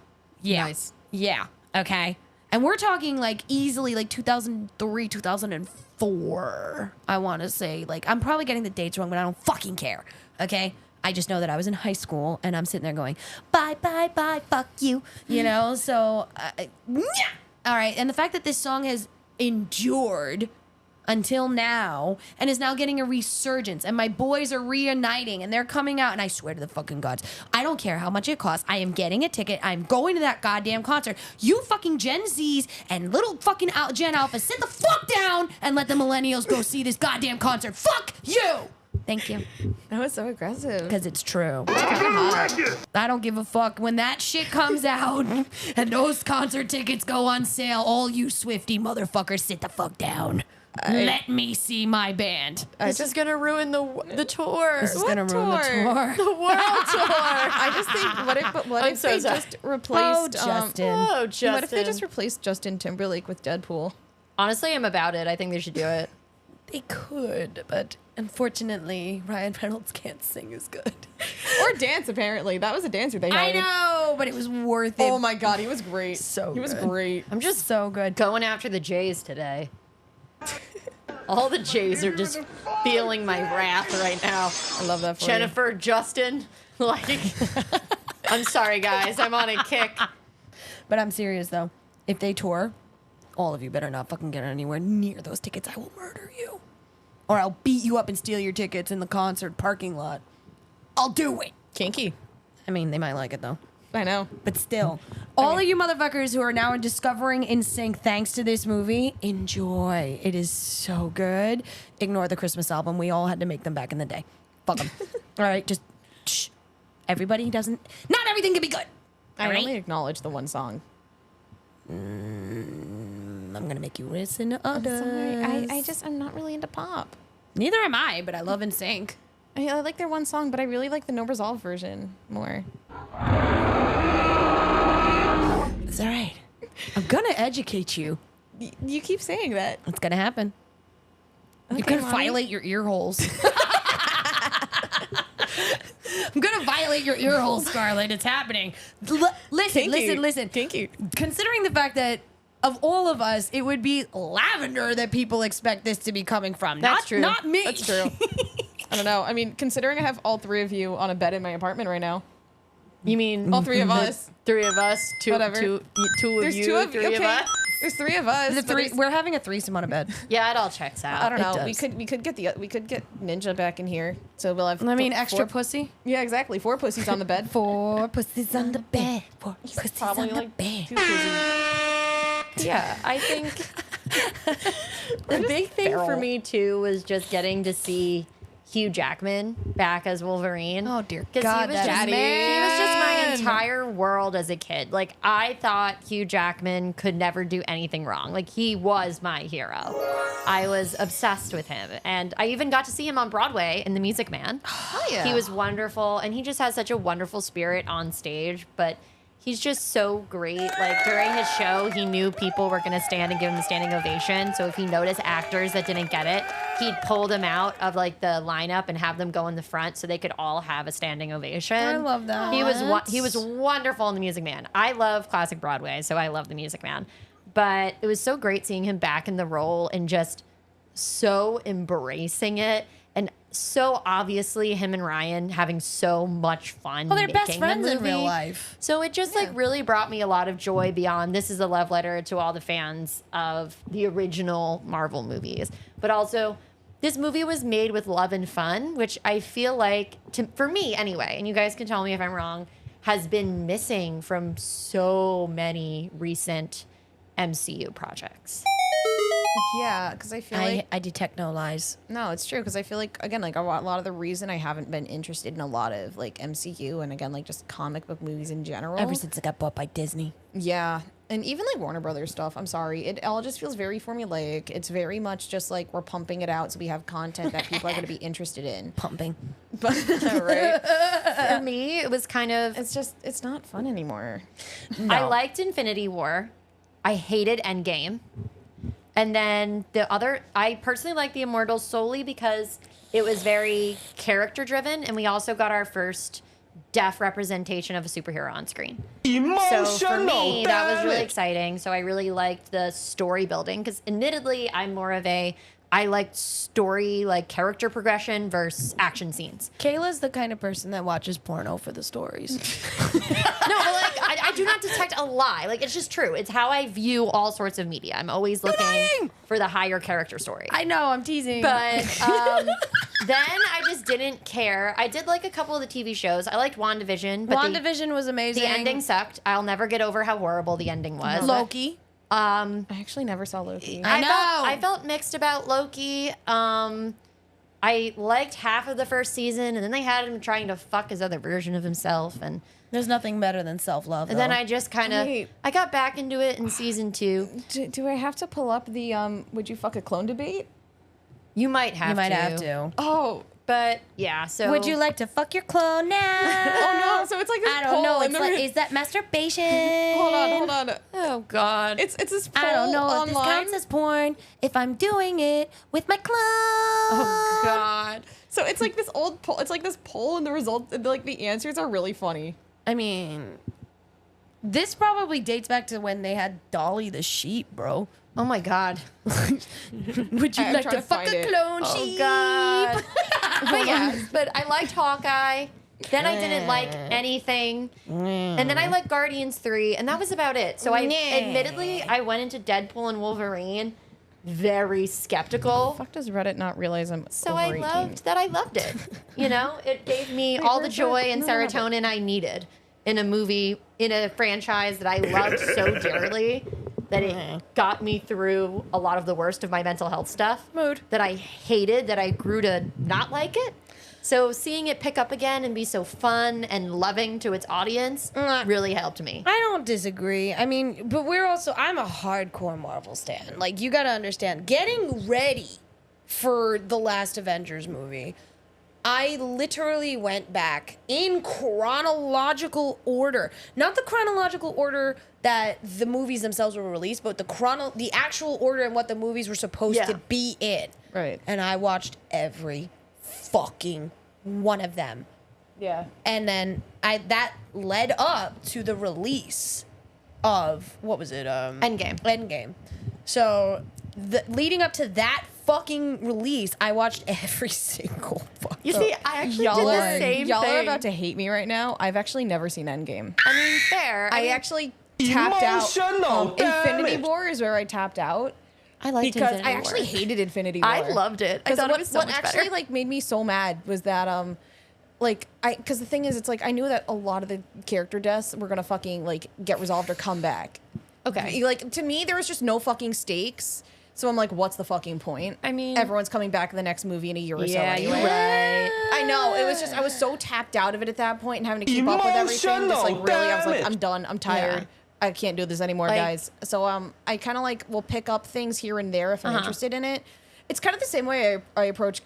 Nice. Yeah. Okay. And we're talking like easily like 2003, 2004. I want to say, like, I'm probably getting the dates wrong, but I don't fucking care. Okay. I just know that I was in high school and I'm sitting there going, bye, bye, bye, fuck you. So, yeah. All right. And the fact that this song has endured until now and is now getting a resurgence, and my boys are reuniting and they're coming out, and I swear to the fucking gods, I don't care how much it costs. I am getting a ticket. I'm going to that goddamn concert. You fucking Gen Zs and little fucking Gen Alphas, sit the fuck down and let the millennials go see this goddamn concert. Fuck you. Thank you. That was so aggressive. Because it's true. I don't give a fuck. When that shit comes out and those concert tickets go on sale, all you Swiftie motherfuckers sit the fuck down. Let me see my band. This is gonna ruin the tour. This is going to ruin the tour. The world tour. I just think, what I'm if so they sorry. just replaced Justin. Oh, Justin. What if they just replaced Justin Timberlake with Deadpool? Honestly, I'm about it. I think they should do it. They could, but unfortunately, Ryan Reynolds can't sing as good. Or dance, apparently. That was a dancer they I hired. know, but it was worth it. Oh my god, he was great. He was good. great. I'm just So good. going after the Jays today. All the Jays are just feeling my wrath right now. I love that for Jennifer, Justin, like, I'm sorry, guys. I'm on a kick. But I'm serious though. If they tour, all of you better not fucking get anywhere near those tickets. I will murder you. Or I'll beat you up and steal your tickets in the concert parking lot. I'll do it. you. Kinky. I mean, they might like it though. I know. But still, all of you motherfuckers who are now discovering NSYNC thanks to this movie, enjoy. It is so good. Ignore the Christmas album. We all had to make them back in the day. Fuck them. All right, just shh. Everybody doesn't. Not everything can be good. I All right? only acknowledge the one song. I'm gonna make you listen to others. Sorry, I'm not really into pop. Neither am I, but I love NSYNC. I like their one song, but I really like the No Resolve version more. It's all right. I'm gonna educate you. You keep saying that. It's gonna happen. You're Okay, gonna Mommy. violate your ear holes. I'm gonna violate your ear holes, Scarlett. It's happening. Listen. Kinky. Considering the fact that of all of us, it would be Lavender that people expect this to be coming from. That's true. Not me. That's true. I don't know. I mean, considering I have all three of you on a bed in my apartment right now. You mean All three of us. three of us, two Whatever. of There's you, two of three okay. of us? There's three of us. The but three, there's- we're having a threesome on a bed. Yeah, it all checks out. I don't It know. does. We could get Ninja back in here, so we'll have. I mean, four- extra pussy. Yeah, exactly. 4 pussies on the bed. 4 pussies on the bed. 4 pussies Probably on the like bed. 2 pussies. Yeah, I think the big thing for feral. me too was just getting to see Hugh Jackman back as Wolverine. Oh, dear 'Cause God, he was that just, he was just my man. entire world as a kid. Like I thought Hugh Jackman could never do anything wrong. Like he was my hero. I was obsessed with him, and I even got to see him on Broadway in The Music Man. Oh yeah. He was wonderful, and he just has such a wonderful spirit on stage, but he's just so great. Like during his show, he knew people were going to stand and give him a standing ovation. So if he noticed actors that didn't get it, he'd pull them out of like the lineup and have them go in the front so they could all have a standing ovation. I love that. He was wonderful in The Music Man. I love classic Broadway, so I love The Music Man. But it was so great seeing him back in the role and just so embracing it. And so obviously him and Ryan having so much fun. Well, they're best making the friends in movie. real life. So it just like really brought me a lot of joy beyond this is a love letter to all the fans of the original Marvel movies. But also this movie was made with love and fun, which I feel like for me anyway, and you guys can tell me if I'm wrong, has been missing from so many recent MCU projects. Yeah, because I feel like I detect no lies. no, it's true. Because I feel like again, like a lot of the reason I haven't been interested in a lot of like MCU and again like just comic book movies in general. Ever since it got bought by Disney. Yeah. And even like Warner Brothers stuff, I'm sorry. It all just feels very formulaic. It's very much just like we're pumping it out so we have content that people are going to be interested in. Pumping. But right? For me, it was kind of It's not fun anymore. I liked Infinity War. I hated Endgame. And then I personally like The Immortals solely because it was very character driven, and we also got our first deaf representation of a superhero on screen. So for me, that was really exciting. So I really liked the story building because admittedly, I'm more of I liked story, like character progression versus action scenes. Kayla's the kind of person that watches porno for the stories. No, but like I do not detect a lie. Like it's just true. It's how I view all sorts of media. I'm always looking for the higher character story. I know, I'm teasing. But then I just didn't care. I did like a couple of the TV shows. I liked WandaVision, but WandaVision was amazing. the ending sucked. I'll never get over how horrible the ending was. Loki. I actually never saw Loki. I felt mixed about Loki. I liked half of the first season, and then they had him trying to fuck his other version of himself, and There's nothing better than self-love. then I just kind of Wait. I got back into it in season 2. Do I have to pull up the would you fuck a clone debate? You might have You might to. have to. Oh, But yeah, so Would you like to fuck your clone now? Oh no! So it's like this I don't know. poll It's in the like, is that masturbation? hold on. Oh God. It's this poll I don't know if this online. counts as porn if I'm doing it with my clone. Oh God. So it's like this old poll. It's like this poll, and the results, like the answers are really funny. I mean, this probably dates back to when they had Dolly the sheep, bro. Oh my God. Would you I'm like trying to to fuck find a it. clone Oh sheep? God. But yeah, but I liked Hawkeye. Then I didn't like anything. And then I liked Guardians 3, and that was about it. So admittedly, I went into Deadpool and Wolverine very skeptical. Fuck does Reddit not realize I'm So over I 18? loved that I loved it. You know, it gave me all the joy and serotonin I needed in a movie, in a franchise that I loved so dearly that it got me through a lot of the worst of my mental health stuff. Mood. That I hated, that I grew to not like it. So seeing it pick up again and be so fun and loving to its audience really helped me. I don't disagree. I mean, but I'm a hardcore Marvel stan. Like, you gotta understand, getting ready for the last Avengers movie, I literally went back in chronological order. Not the chronological order that the movies themselves were released, but the actual order and what the movies were supposed to be in. Right. And I watched every fucking one of them. Yeah. And then that led up to the release of, what was it? Endgame. So leading up to that fucking release, I watched every single fucking. You see, I actually did the same y'all thing. are about to hate me right now. I've actually never seen Endgame. I mean, fair. I mean, actually tapped out. Emotional Infinity damage. War is where I tapped out. I liked Because Infinity I War. actually hated Infinity War. I loved it. I thought it was so what much actually better. like made me so mad was that because the thing is, it's like I knew that a lot of the character deaths were gonna fucking like get resolved or come back. Okay. Like to me, there was just no fucking stakes. So I'm like, what's the fucking point? I mean- everyone's coming back in the next movie in a year or so Yeah, anyway. you're right. I know. It was just I was so tapped out of it at that point and having to keep up with everything. Just like really, I was like, Emotional I'm done. I'm tired. Yeah. I can't do this anymore, Like- guys. So I kind of like will pick up things here and there if I'm interested in it. It's kind of the same way I approach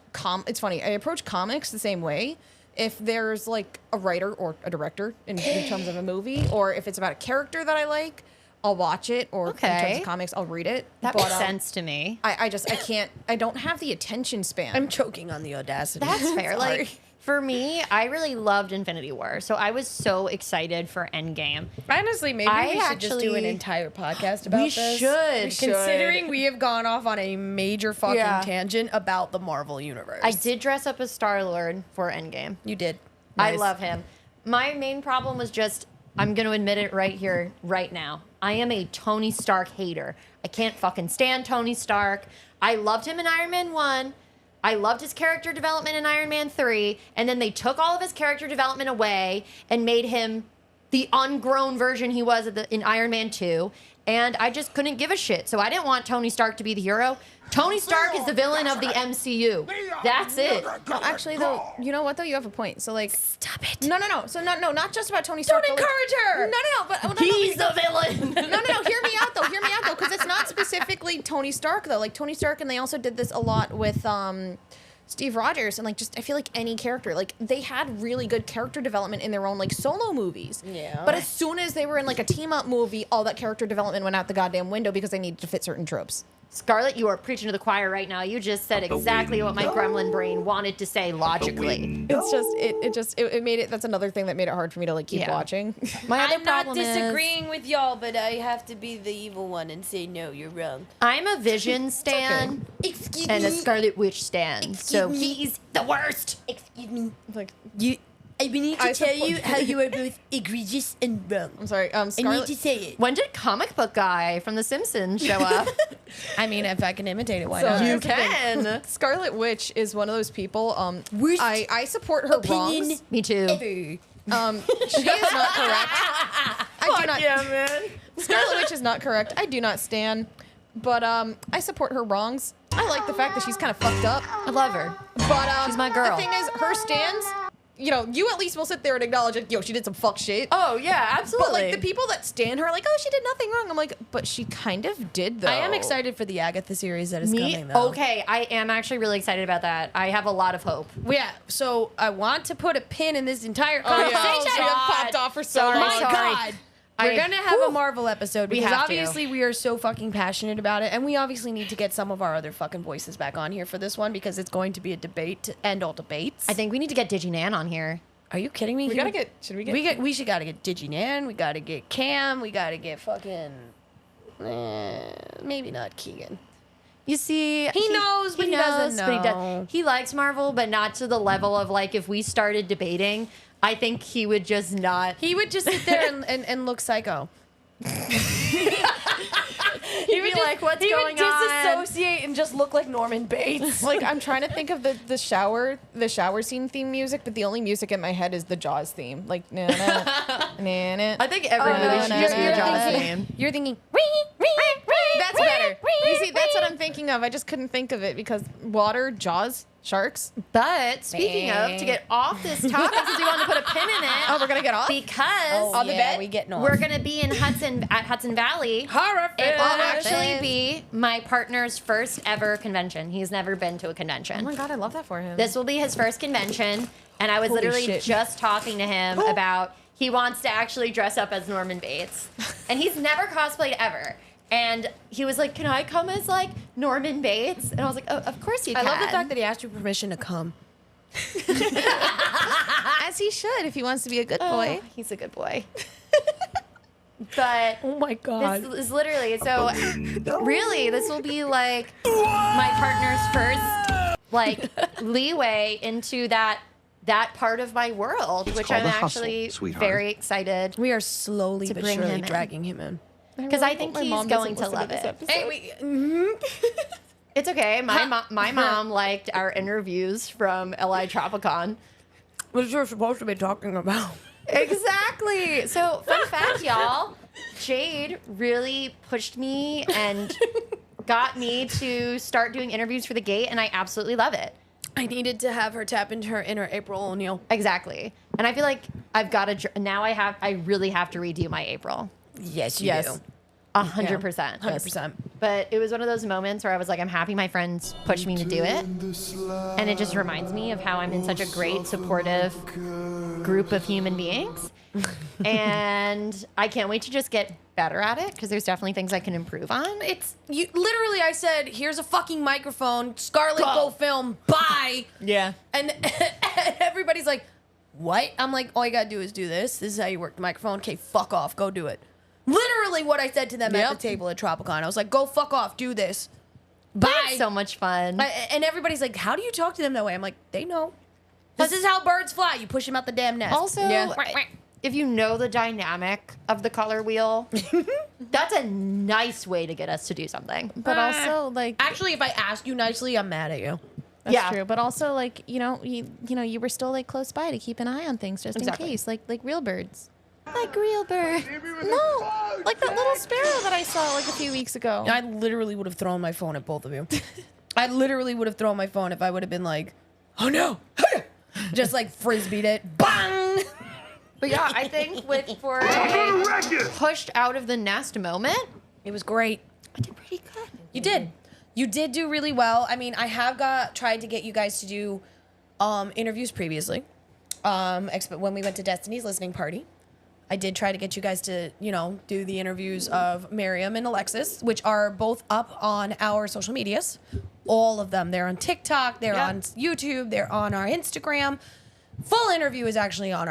It's funny. I approach comics the same way. If there's like a writer or a director in terms of a movie, or if it's about a character that I like, I'll watch it. Or in terms Okay. of comics, I'll read it. That But, makes sense to me. I can't. I don't have the attention span. I'm choking on the audacity. That's fair. Sorry. Like, for me, I really loved Infinity War. So I was so excited for Endgame. Honestly, maybe I we should just do an actually- entire podcast about We this. should. Considering we have gone off on a major fucking Yeah. tangent about the Marvel universe. I did dress up as Star-Lord for Endgame. You did. I Nice. love him. My main problem was just, I'm going to admit it right here, right now. I am a Tony Stark hater. I can't fucking stand Tony Stark. I loved him in Iron Man 1. I loved his character development in Iron Man 3. And then they took all of his character development away and made him the ungrown version he was in Iron Man 2. And I just couldn't give a shit. So I didn't want Tony Stark to be the hero. Tony Stark is the villain of the MCU. That's it. Well, actually, though, you know what? Though you have a point. So like, Stop it. no. So not just about Tony Stark. Don't but, like- encourage her. No. But He's the villain. no. Hear me out though. Because it's not specifically Tony Stark though. Like Tony Stark, and they also did this a lot with Steve Rogers, and like just I feel like any character, like they had really good character development in their own like solo movies. Yeah. But as soon as they were in like a team up movie, all that character development went out the goddamn window because they needed to fit certain tropes. Scarlett, you are preaching to the choir right now. You just said exactly what my gremlin brain wanted to say logically. It's just it made it. That's another thing that made it hard for me to like keep Yeah. watching. My other I'm not problem is disagreeing with y'all, but I have to be the evil one and say, no, you're wrong. I'm a Vision stan Excuse and a me. Scarlet Witch stan. So me. he's the worst. Excuse me. Like I need I to tell support- you how you are both egregious and wrong. I'm sorry, I need Scarlet. to say it. When did comic book guy from The Simpsons show up? I mean, if I can imitate it, why So not? you here's the thing. can. Scarlet Witch is one of those people. Worst I support her opinion wrongs. Me too. She is not correct. I do not. man. Scarlet Witch is not correct. I do not stan, but I support her wrongs. I like the fact that she's kind of fucked up. I love her. But She's my girl. The thing is, her stands you at least will sit there and acknowledge, like, yo, she did some fuck shit. Oh yeah, absolutely. But like the people that stand her, are like, oh, she did nothing wrong. I'm like, but she kind of did though. I am excited for the Agatha series that is Me? coming. Though. Okay, I am actually really excited about that. I have a lot of hope. Yeah. So I want to put a pin in this entire Oh, yeah. conversation. We have popped off for so Sorry, long. My sorry. God. We're gonna have a Marvel episode We because have to. obviously we are so fucking passionate about it, and we obviously need to get some of our other fucking voices back on here for this one because it's going to be a debate to end all debates. I think we need to get DigiNan on here. Are you kidding me? We gotta get. Should we get? We should gotta get DigiNan. We gotta get Cam. We gotta get fucking. Maybe not Keegan. You see, He knows, but he doesn't but he know. does. He likes Marvel, but not to the level of like if we started debating, I think he would just not. He would just sit there and look psycho. He'd be like, "What's going He would on?" disassociate and just look like Norman Bates. Like I'm trying to think of the shower scene theme music, but the only music in my head is the Jaws theme. Like na na na na. I think every movie should just be a Jaws theme. You're thinking. That's better. You see, that's what I'm thinking of. I just couldn't think of it because water, Jaws, sharks. But speaking of, to get off this topic, since we want to put a pin in it, Oh, we're gonna get off. because On the bed? we getting off. we're gonna be in Hudson Valley. horror It will film. actually be my partner's first ever convention. He's never been to a Oh convention. my god, I love that for him. This will be his first convention, and I was Holy literally shit. just talking to him about he wants to actually dress up as Norman Bates, and he's never cosplayed ever. And he was like, "Can I come as like Norman Bates?" And I was like, "Oh, of course you I can." love the fact that he asked you permission to come. As he should if he wants to be a good Oh, boy. he's a good boy. But Oh my god. this is literally so. Really, this will be like my partner's first like leeway into that part of my world, which called I'm a hustle, actually sweetheart. very excited. We are slowly To but bring surely him in. dragging him in. Because I think he's going to love it. Hey, It's okay. My mom liked our interviews from LI Tropicon. what you're supposed to be talking about. Exactly. So, fun fact, y'all. Jade really pushed me and got me to start doing interviews for The Gate, and I absolutely love it. I needed to have her tap into her inner April O'Neil. Exactly. And I feel like I've got to now. I really have to redo my April. Yes, you Yes. do. 100%. 100%. But it was one of those moments where I was like, I'm happy my friends pushed me to do it. And it just reminds me of how I'm in such a great, supportive group of human beings. And I can't wait to just get better at it because there's definitely things I can improve on. It's you. Literally, I said, "Here's a fucking microphone. Scarlet, go film. Bye." Yeah. And everybody's like, "What?" I'm like, "All you gotta do is do this. This is how you work the microphone. Okay, fuck off. Go do it." Literally, what I said to them at the table at Tropicon. I was like, "Go fuck off. Do this. Bye." It's so much fun. And everybody's like, "How do you talk to them that way?" I'm like, "They know. This is how birds fly. You push them out the damn nest." Also, Yeah. if you know the dynamic of the color wheel, that's a nice way to get us to do something. But also, like, actually, if I ask you nicely, I'm mad at you. that's yeah. true. But also, like, you were still like close by to keep an eye on things just Exactly. in case, like real birds. Like real bird. No, like that little sparrow that I saw like a few weeks ago. I literally would have thrown my phone at both of you. I literally would have thrown my phone if I would have been like, "Oh no!" Just like frisbeed it, bang. But yeah, I think for a pushed out of the nest moment, It was great. I did pretty good. You did. You did do really well. I mean, I have tried to get you guys to do interviews previously. When we went to Destiny's listening party, I did try to get you guys to, do the interviews of Miriam and Alexis, which are both up on our social medias. All of them. They're on TikTok. They're on YouTube. They're on our Instagram. Full interview is actually on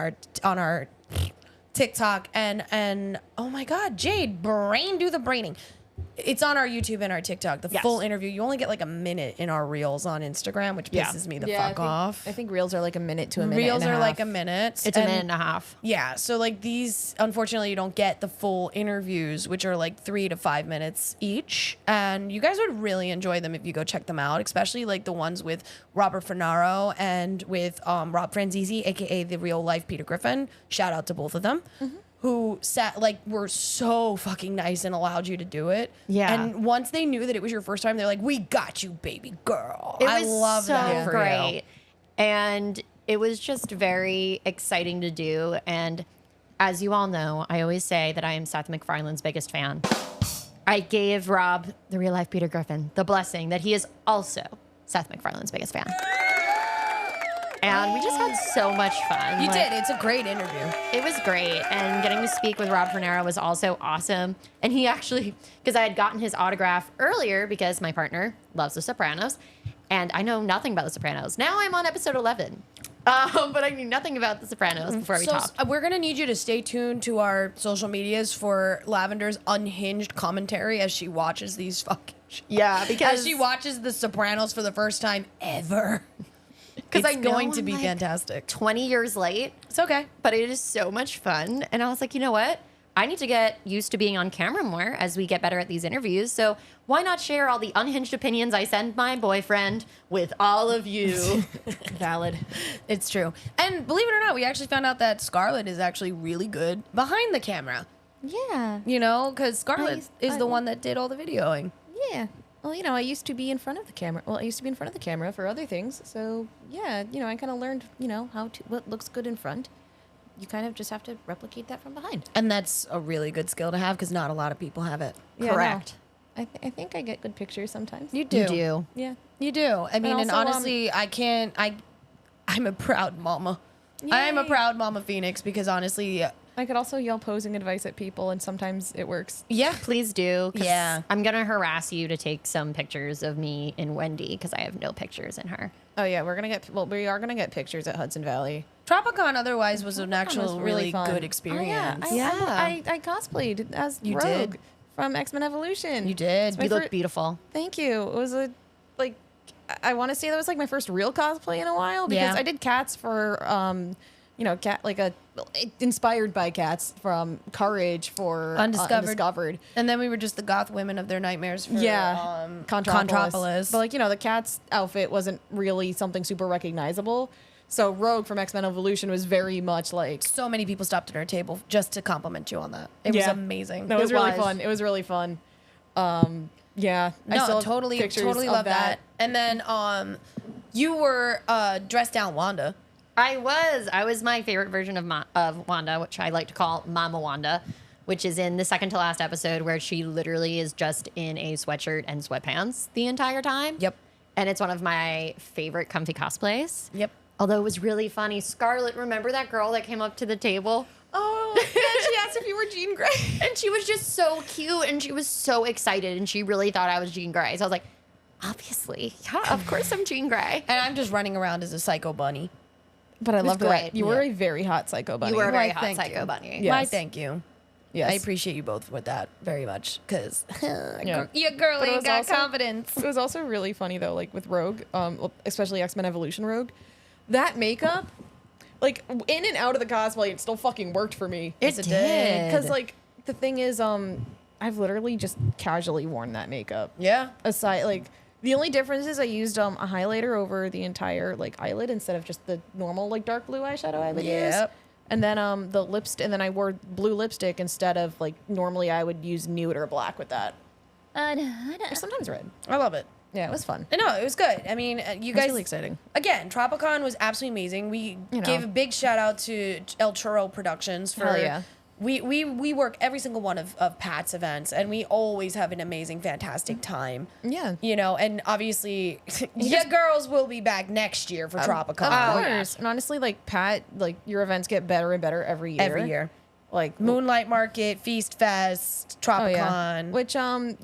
our TikTok and oh my God, Jade, do the braining. It's on our YouTube and our TikTok. The full interview. You only get like a minute in our reels on Instagram, which pisses me the fuck off. I think reels are like a minute to a minute. Reels and a are half. like a minute. It's a minute and a half. Yeah, so like these, unfortunately, you don't get the full interviews, which are like 3 to 5 minutes each. And you guys would really enjoy them if you go check them out, especially like the ones with Robert Fernaro and with Rob Franzese, aka the real life Peter Griffin. Shout out to both of them. Who were so fucking nice and allowed you to do it. Yeah. And once they knew that it was your first time, they're like, "We got you, baby girl." It I was love so that for great. you. And it was just very exciting to do. And as you all know, I always say that I am Seth MacFarlane's biggest fan. I gave Rob, the real life Peter Griffin, the blessing that he is also Seth MacFarlane's biggest fan. And we just had so much fun. You did. It's a great interview. It was great. And getting to speak with Rob Fornero was also awesome. And he actually, because I had gotten his autograph earlier because my partner loves The Sopranos. And I know nothing about The Sopranos. Now I'm on episode 11. But I knew nothing about The Sopranos before we talked. We're going to need you to stay tuned to our social medias for Lavender's unhinged commentary as she watches these fucking shows. Yeah, because As she watches The Sopranos for the first time ever. Because It's I know going to I'm be like fantastic. 20 years late, It's okay. but it is so much fun. And I was like, you know what? I need to get used to being on camera more as we get better at these interviews. So why not share all the unhinged opinions I send my boyfriend with all of you? Valid. It's true. And believe it or not, we actually found out that Scarlett is actually really good behind the camera. Yeah. You know, because Scarlett is the I- one that did all the videoing. Yeah. Well, you know, I used to be in front of the camera. Well, I used to be in front of the camera for other things. So, yeah, you know, I kind of learned, you know, what looks good in front. You kind of just have to replicate that from behind. And that's a really good skill to have because not a lot of people have it. Yeah, Correct. no. I think I get good pictures sometimes. You do. You do. Yeah. You do. I mean, and also, honestly, I'm a proud mama. I'm a Yay. proud mama Phoenix because honestly, I could also yell posing advice at people, and sometimes it works. yeah. Please do. 'Cause Yeah. I'm going to harass you to take some pictures of me and Wendy because I have no pictures in her. Oh yeah, we are gonna get pictures at Hudson Valley. Tropicon otherwise was an actual was really fun. good experience. Oh, yeah, Yeah. I cosplayed as You Rogue did. from X-Men Evolution. You did. It's my You look fir- beautiful. Thank you. It was I want to say that was like my first real cosplay in a while because Yeah. I did Cats for inspired by Cats from Courage for Undiscovered. And then we were just the goth women of their nightmares for Contrapolis. Contrapolis. But like, you know, the Cat's outfit wasn't really something super recognizable. So Rogue from X-Men Evolution was very much like So many people stopped at our table just to compliment you on that. It was Yeah. amazing. No, it was really was. fun. It was really fun. Yeah. I No, still have totally pictures love of that. And then you were dressed down Wanda. I was my favorite version of Wanda, which I like to call Mama Wanda, which is in the second to last episode where she literally is just in a sweatshirt and sweatpants the entire time. Yep. And it's one of my favorite comfy cosplays. Yep. Although it was really funny. Scarlett, remember that girl that came up to the table? Oh, yeah, she asked if you were Jean Grey. And she was just so cute and she was so excited and she really thought I was Jean Grey. So I was like, obviously, yeah, of course I'm Jean Grey. And I'm just running around as a psycho bunny. But I was love great. that. You were a very hot psycho bunny. You were a very Why, hot thank psycho you. bunny. Yeah. Why, Yes. thank you. Yes. I appreciate you both with that very much because Yeah. your girl But it ain't was got also- confidence. It was also really funny though, like with Rogue, especially X-Men Evolution Rogue, that makeup, like in and out of the cosplay, it still fucking worked for me. It did. Because like the thing is, I've literally just casually worn that makeup. Yeah. Aside, like the only difference is I used a highlighter over the entire like eyelid instead of just the normal like dark blue eyeshadow I would use. Yep. And then the lipstick, and then I wore blue lipstick instead of like normally I would use nude or black with that. Or sometimes red. I love it. Yeah, it was fun. No, it was good. I mean, you It was guys. really exciting. Again, Tropicon was absolutely amazing. We You know. gave a big shout out to El Churro Productions for. Hell yeah. We work every single one of Pat's events, and we always have an amazing, fantastic time. Yeah. You know, and obviously, your girls will be back next year for Tropicon. Of course. And honestly, like Pat, like your events get better and better every year. Every year. Like Moonlight Market, Feast Fest, Oh Tropicon. yeah. Which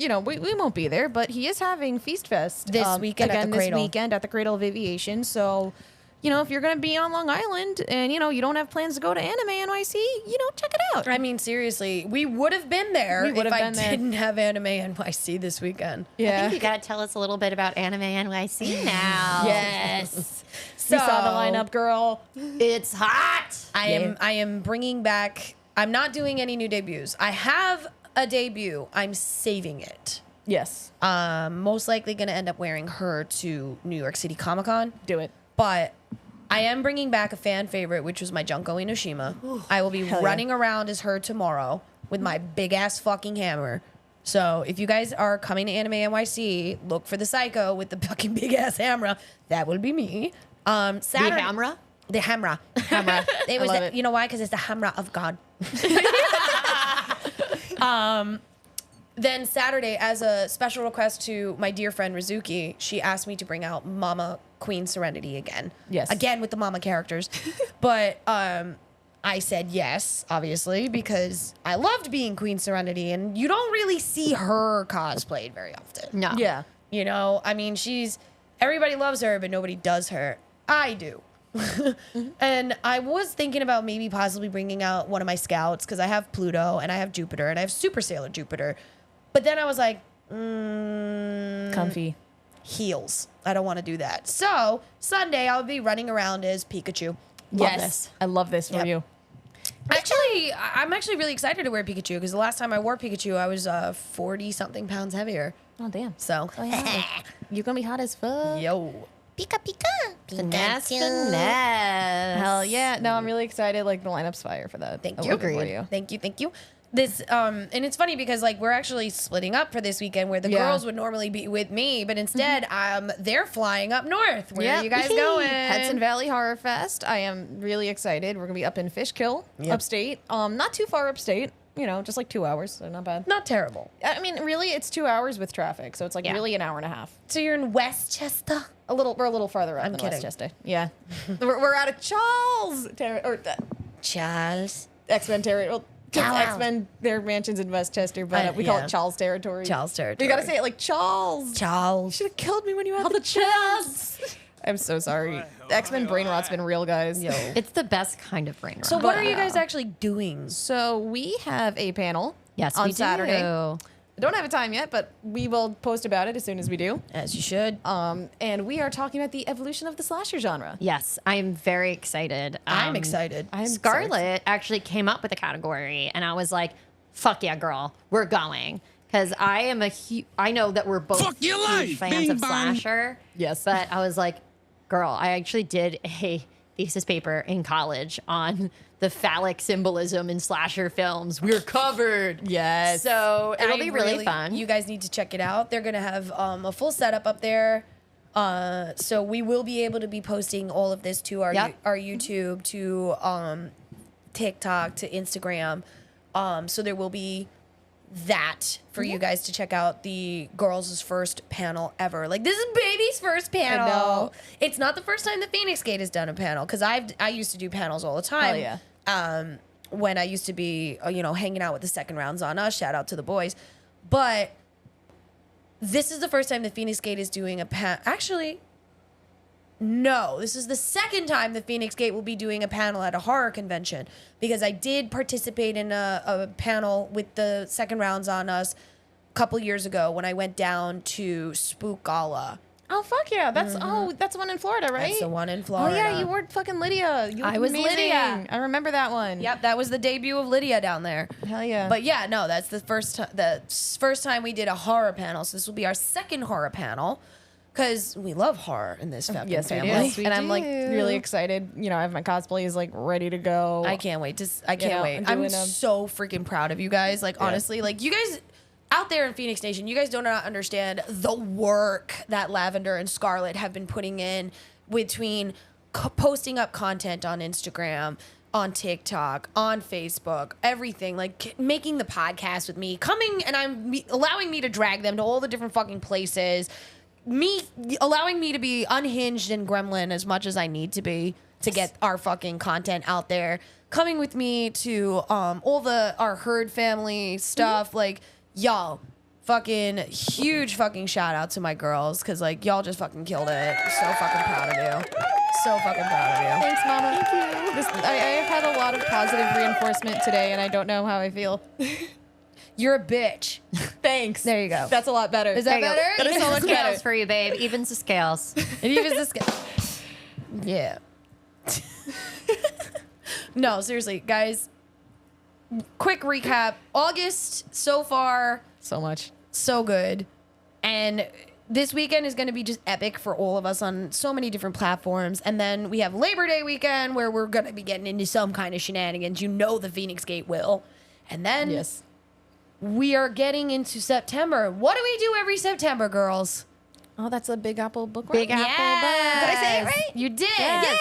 you know, we won't be there, but he is having Feast Fest This weekend at again the Cradle. this weekend at the Cradle of Aviation. So, you know, if you're gonna be on Long Island and you know you don't have plans to go to Anime NYC, you know, check it out. I mean, seriously, we would have been there We would if have I been there. didn't have Anime NYC this weekend. I Yeah. think you gotta tell us a little bit about Anime NYC now. Yes. We saw the lineup, girl. It's hot. I am bringing back. I'm not doing any new debuts. I have a debut. I'm saving it. Yes. Most likely going to end up wearing her to New York City Comic Con. Do it. But I am bringing back a fan favorite, which was my Junko Inoshima. I will be hell yeah. running around as her tomorrow with my big ass fucking hammer. So if you guys are coming to Anime NYC, look for the psycho with the fucking big ass hammer. That will be me. Saturday. The camera? The Hamra. It was, love it. you know why? Because it's the Hamra of God. Then Saturday, as a special request to my dear friend Rizuki, she asked me to bring out Mama Queen Serenity again. Yes. Again with the Mama characters. But I said yes, obviously, because I loved being Queen Serenity, and you don't really see her cosplayed very often. No. Yeah. You know, I mean, everybody loves her, but nobody does her. I do. And I was thinking about maybe possibly bringing out one of my scouts, because I have Pluto and I have Jupiter and I have Super Sailor Jupiter. But then I was like, Comfy. heels. I don't want to do that. So Sunday I'll be running around as Pikachu. Yes. I love this for Yep. you. Actually, I'm actually really excited to wear Pikachu, because the last time I wore Pikachu, I was 40-something pounds heavier. Oh, damn. So, You're going to be hot as fuck. yo. Pika pika. Finesse, Pikachu. finesse. Hell yeah. No, I'm really excited. Like, the lineup's fire for that. Thank I you. love it for you. Thank you. This and it's funny because like we're actually splitting up for this weekend, where the Yeah. girls would normally be with me, but instead they're flying up north. Where Yep. are you guys going? Hudson Valley Horror Fest. I am really excited. We're gonna be up in Fishkill, Yep. upstate. Not too far upstate. You know, just like 2 hours, so not bad. Not terrible. I mean, really, it's 2 hours with traffic, so it's like Yeah. really an hour and a half. So you're in Westchester? We're a little farther up I'm than kidding. Westchester. Yeah, we're out of Charles Charles. X-Men territory. Well, Wow. X-Men, their mansions in Westchester, but we call yeah. it Charles territory. Charles territory. You gotta say it like Charles. Charles. Should have killed me when you had the chance. I'm so sorry. X-Men brain rot's been real, guys. Yo. It's the best kind of brain rot. So what are you guys actually doing? So we have a panel. yes, on we Saturday. do. I don't have a time yet, but we will post about it as soon as we do. As you should. And we are talking about the evolution of the slasher genre. Yes, I am very excited. I'm excited. I'm so Scarlett actually came up with a category, and I was like, "Fuck yeah, girl, we're going." Because I am I know that we're both Fuck your huge life, fans bing of bong. slasher. Yes. but I was like, "Girl, I actually did a thesis paper in college on the phallic symbolism in slasher films. We're covered." Yes. So it'll I be really fun. You guys need to check it out. They're gonna have a full setup up there. So we will be able to be posting all of this to our Yep. our YouTube, to TikTok, to Instagram. So there will be that for you guys to check out, the girls' first panel ever. Like, this is baby's first panel. know. It's not the first time the Phoenix Gate has done a panel, because I used to do panels all the time. Hell yeah. When I used to be, hanging out with the second rounds on us. Shout out to the boys. But this is the first time the Phoenix Gate is doing a Actually, no. This is the second time the Phoenix Gate will be doing a panel at a horror convention, because I did participate in a panel with the second rounds on us a couple years ago when I went down to Spook Gala. Oh, fuck yeah. That's that's the one in Florida, right? That's the one in Oh, Florida. yeah. You were fucking Lydia. You I look was amazing. Lydia. I remember that one. Yep, that was the debut of Lydia down there. Hell yeah. But yeah, no, that's the first time we did a horror panel. So this will be our second horror panel, because we love horror in this fucking yes, we do. family. And I'm like really excited. You know, I have my cosplays like ready to go. I can't wait. I can't wait. I'm doing 'em. so freaking proud of you guys. Like, honestly, like, you guys out there in Phoenix Nation, you guys do not understand the work that Lavender and Scarlett have been putting in between posting up content on Instagram, on TikTok, on Facebook, everything, like making the podcast with me, coming and allowing me to drag them to all the different fucking places, allowing me to be unhinged and gremlin as much as I need to be to get our fucking content out there, coming with me to all our Herd family stuff. Like, y'all, fucking huge fucking shout out to my girls, because like y'all just fucking killed it. So fucking proud of you. So fucking proud of you. Thanks, Mama. Thank you. I have had a lot of positive reinforcement today, and I don't know how I feel. You're a bitch. Thanks. There you go. That's a lot better. Is that There you go. better? That is so much Scales better. for you, babe. Evens the scales. And even this guy. Yeah. No, seriously, guys. Quick recap. August so far, So much. so good. And this weekend is going to be just epic for all of us on so many different platforms. And then we have Labor Day weekend, where we're going to be getting into some kind of shenanigans. You know the Phoenix Gate will. And then Yes. we are getting into September. What do we do every September, girls? Oh, that's a Big Apple book. Big Apple. Yes. Bud. Did I say it right? You did. Yes.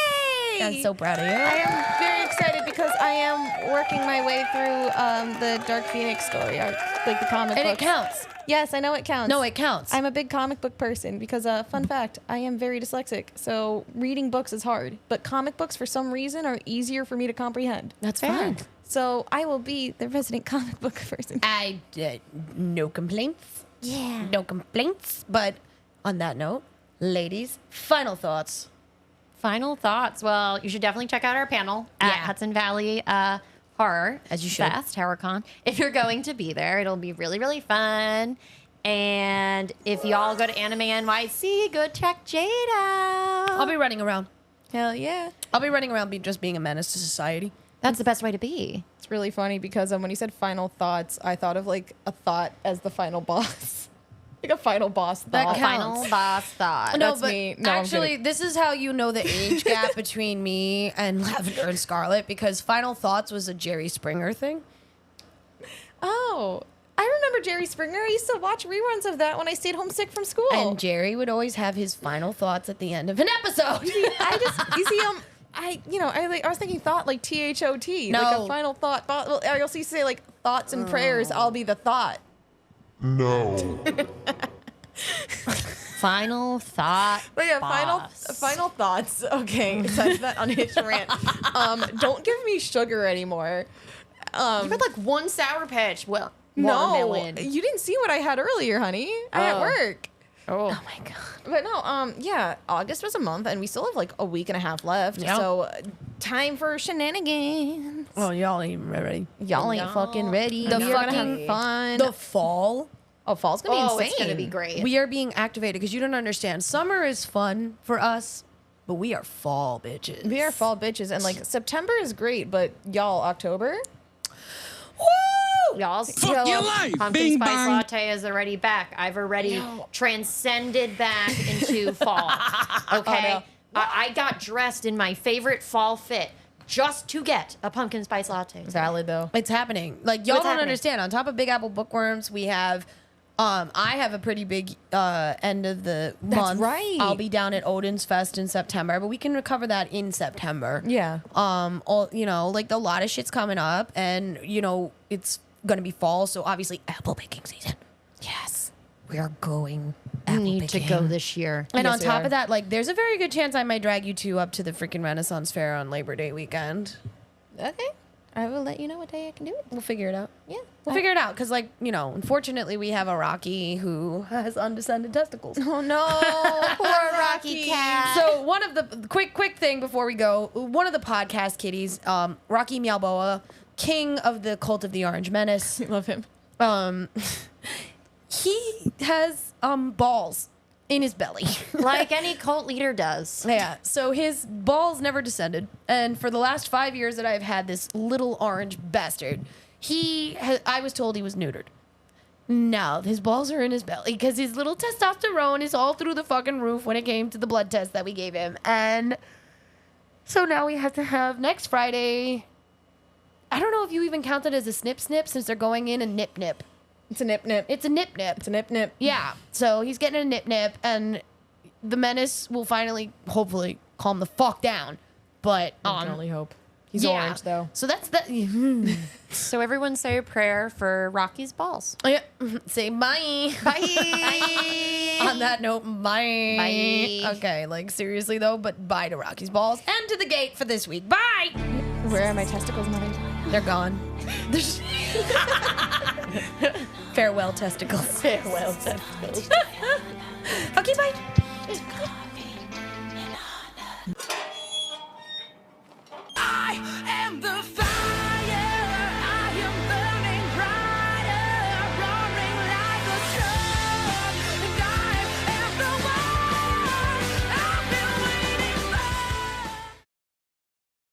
Yay! I'm so proud of you. I am very excited because I am working my way through the Dark Phoenix story, like the comic And books. it counts. Yes, I know it counts. No, it counts. I'm a big comic book person because, fun fact, I am very dyslexic, so reading books is hard. But comic books, for some reason, are easier for me to comprehend. That's Fair. fine. So I will be the resident comic book person. No complaints. Yeah. No complaints. But on that note, ladies, final thoughts. Final thoughts. Well, you should definitely check out our panel at Yeah. Hudson Valley Horror As you should. Fest, HorrorCon. If you're going to be there, it'll be really, really fun. And if y'all go to Anime NYC, go check Jade out. I'll be running around. Hell yeah. I'll be running around just being a menace to society. That's the best way to be. It's really funny because when you said final thoughts, I thought of like a thought as the final boss. Like a final boss That thought. counts. Final boss thought. No, That's but me. No, I'm actually, kidding. this is how you know the age gap between me and Lavender and Scarlet, because Final Thoughts was a Jerry Springer thing. Oh, I remember Jerry Springer. I used to watch reruns of that when I stayed homesick from school. And Jerry would always have his final thoughts at the end of an episode. I just, you see, I was thinking thought like THOT. No. Like a final thought. Well, I also used to say like thoughts and prayers. I'll be the thought. Final thought. But yeah, boss. final thoughts. Okay, such that unhinged rant. Don't give me sugar anymore. You had like one Sour Patch. Well, No, watermelon. you didn't see what I had earlier, honey. I at Oh. work. Oh. my God. But no, yeah, August was a month, and we still have like a week and a half left. Yeah. So, time for shenanigans. Oh, y'all ain't ready. Y'all ain't fucking ready. The We're gonna fucking- have fun. The fall, fall's gonna be Oh, insane. it's gonna be great. we are being activated because you don't understand. Summer is fun for us, but we are fall bitches. We are fall bitches, and like September is great, but y'all October. Woo! Y'all's Fuck your life, pumpkin bing spice bang. latte is already back. I've already transcended back into fall. Okay, no. I got dressed in my favorite fall fit just to get a pumpkin spice latte. Valid though. It's happening. Like, y'all What's don't happening? understand. On top of Big Apple Bookworms, we have I have a pretty big end of the month. right. I'll be down at Odin's Fest in September, but we can recover that in September. Yeah. All, like a lot of shit's coming up, and it's gonna be fall, so obviously apple picking season. Yes, we are going. I Apple need to picking. go this year. And Yes, on we top are. of that, like, there's a very good chance I might drag you two up to the freaking Renaissance Fair on Labor Day weekend. Okay. I will let you know what day I can do it. We'll figure it out. Yeah. We'll figure it out because, like, unfortunately, we have a Rocky who has undescended testicles. Oh no. Poor Rocky cat. So one of the quick thing before we go, one of the podcast kitties, Rocky Meowboa, king of the cult of the Orange Menace, Love him. he has balls in his belly. Like any cult leader does. Yeah, so his balls never descended, and for the last 5 years that I've had this little orange bastard, I was told he was neutered. No, his balls are in his belly because his little testosterone is all through the fucking roof when it came to the blood test that we gave him, and so now we have to have next Friday. I don't know if you even count it as a snip since they're going in a nip. It's a nip nip. It's a nip. It's a nip nip. Yeah, so he's getting a nip, and the menace will finally, hopefully, calm the fuck down. But I can only hope. He's yeah. orange though. So that's that. So everyone say a prayer for Rocky's balls. Yeah. Say bye. Bye. On that note, bye. Bye. Okay, like seriously though, but bye to Rocky's balls and to the gate for this week. Bye. Where are my testicles, mother? They're gone. Farewell, testicles. Farewell testicles. Okay, bye.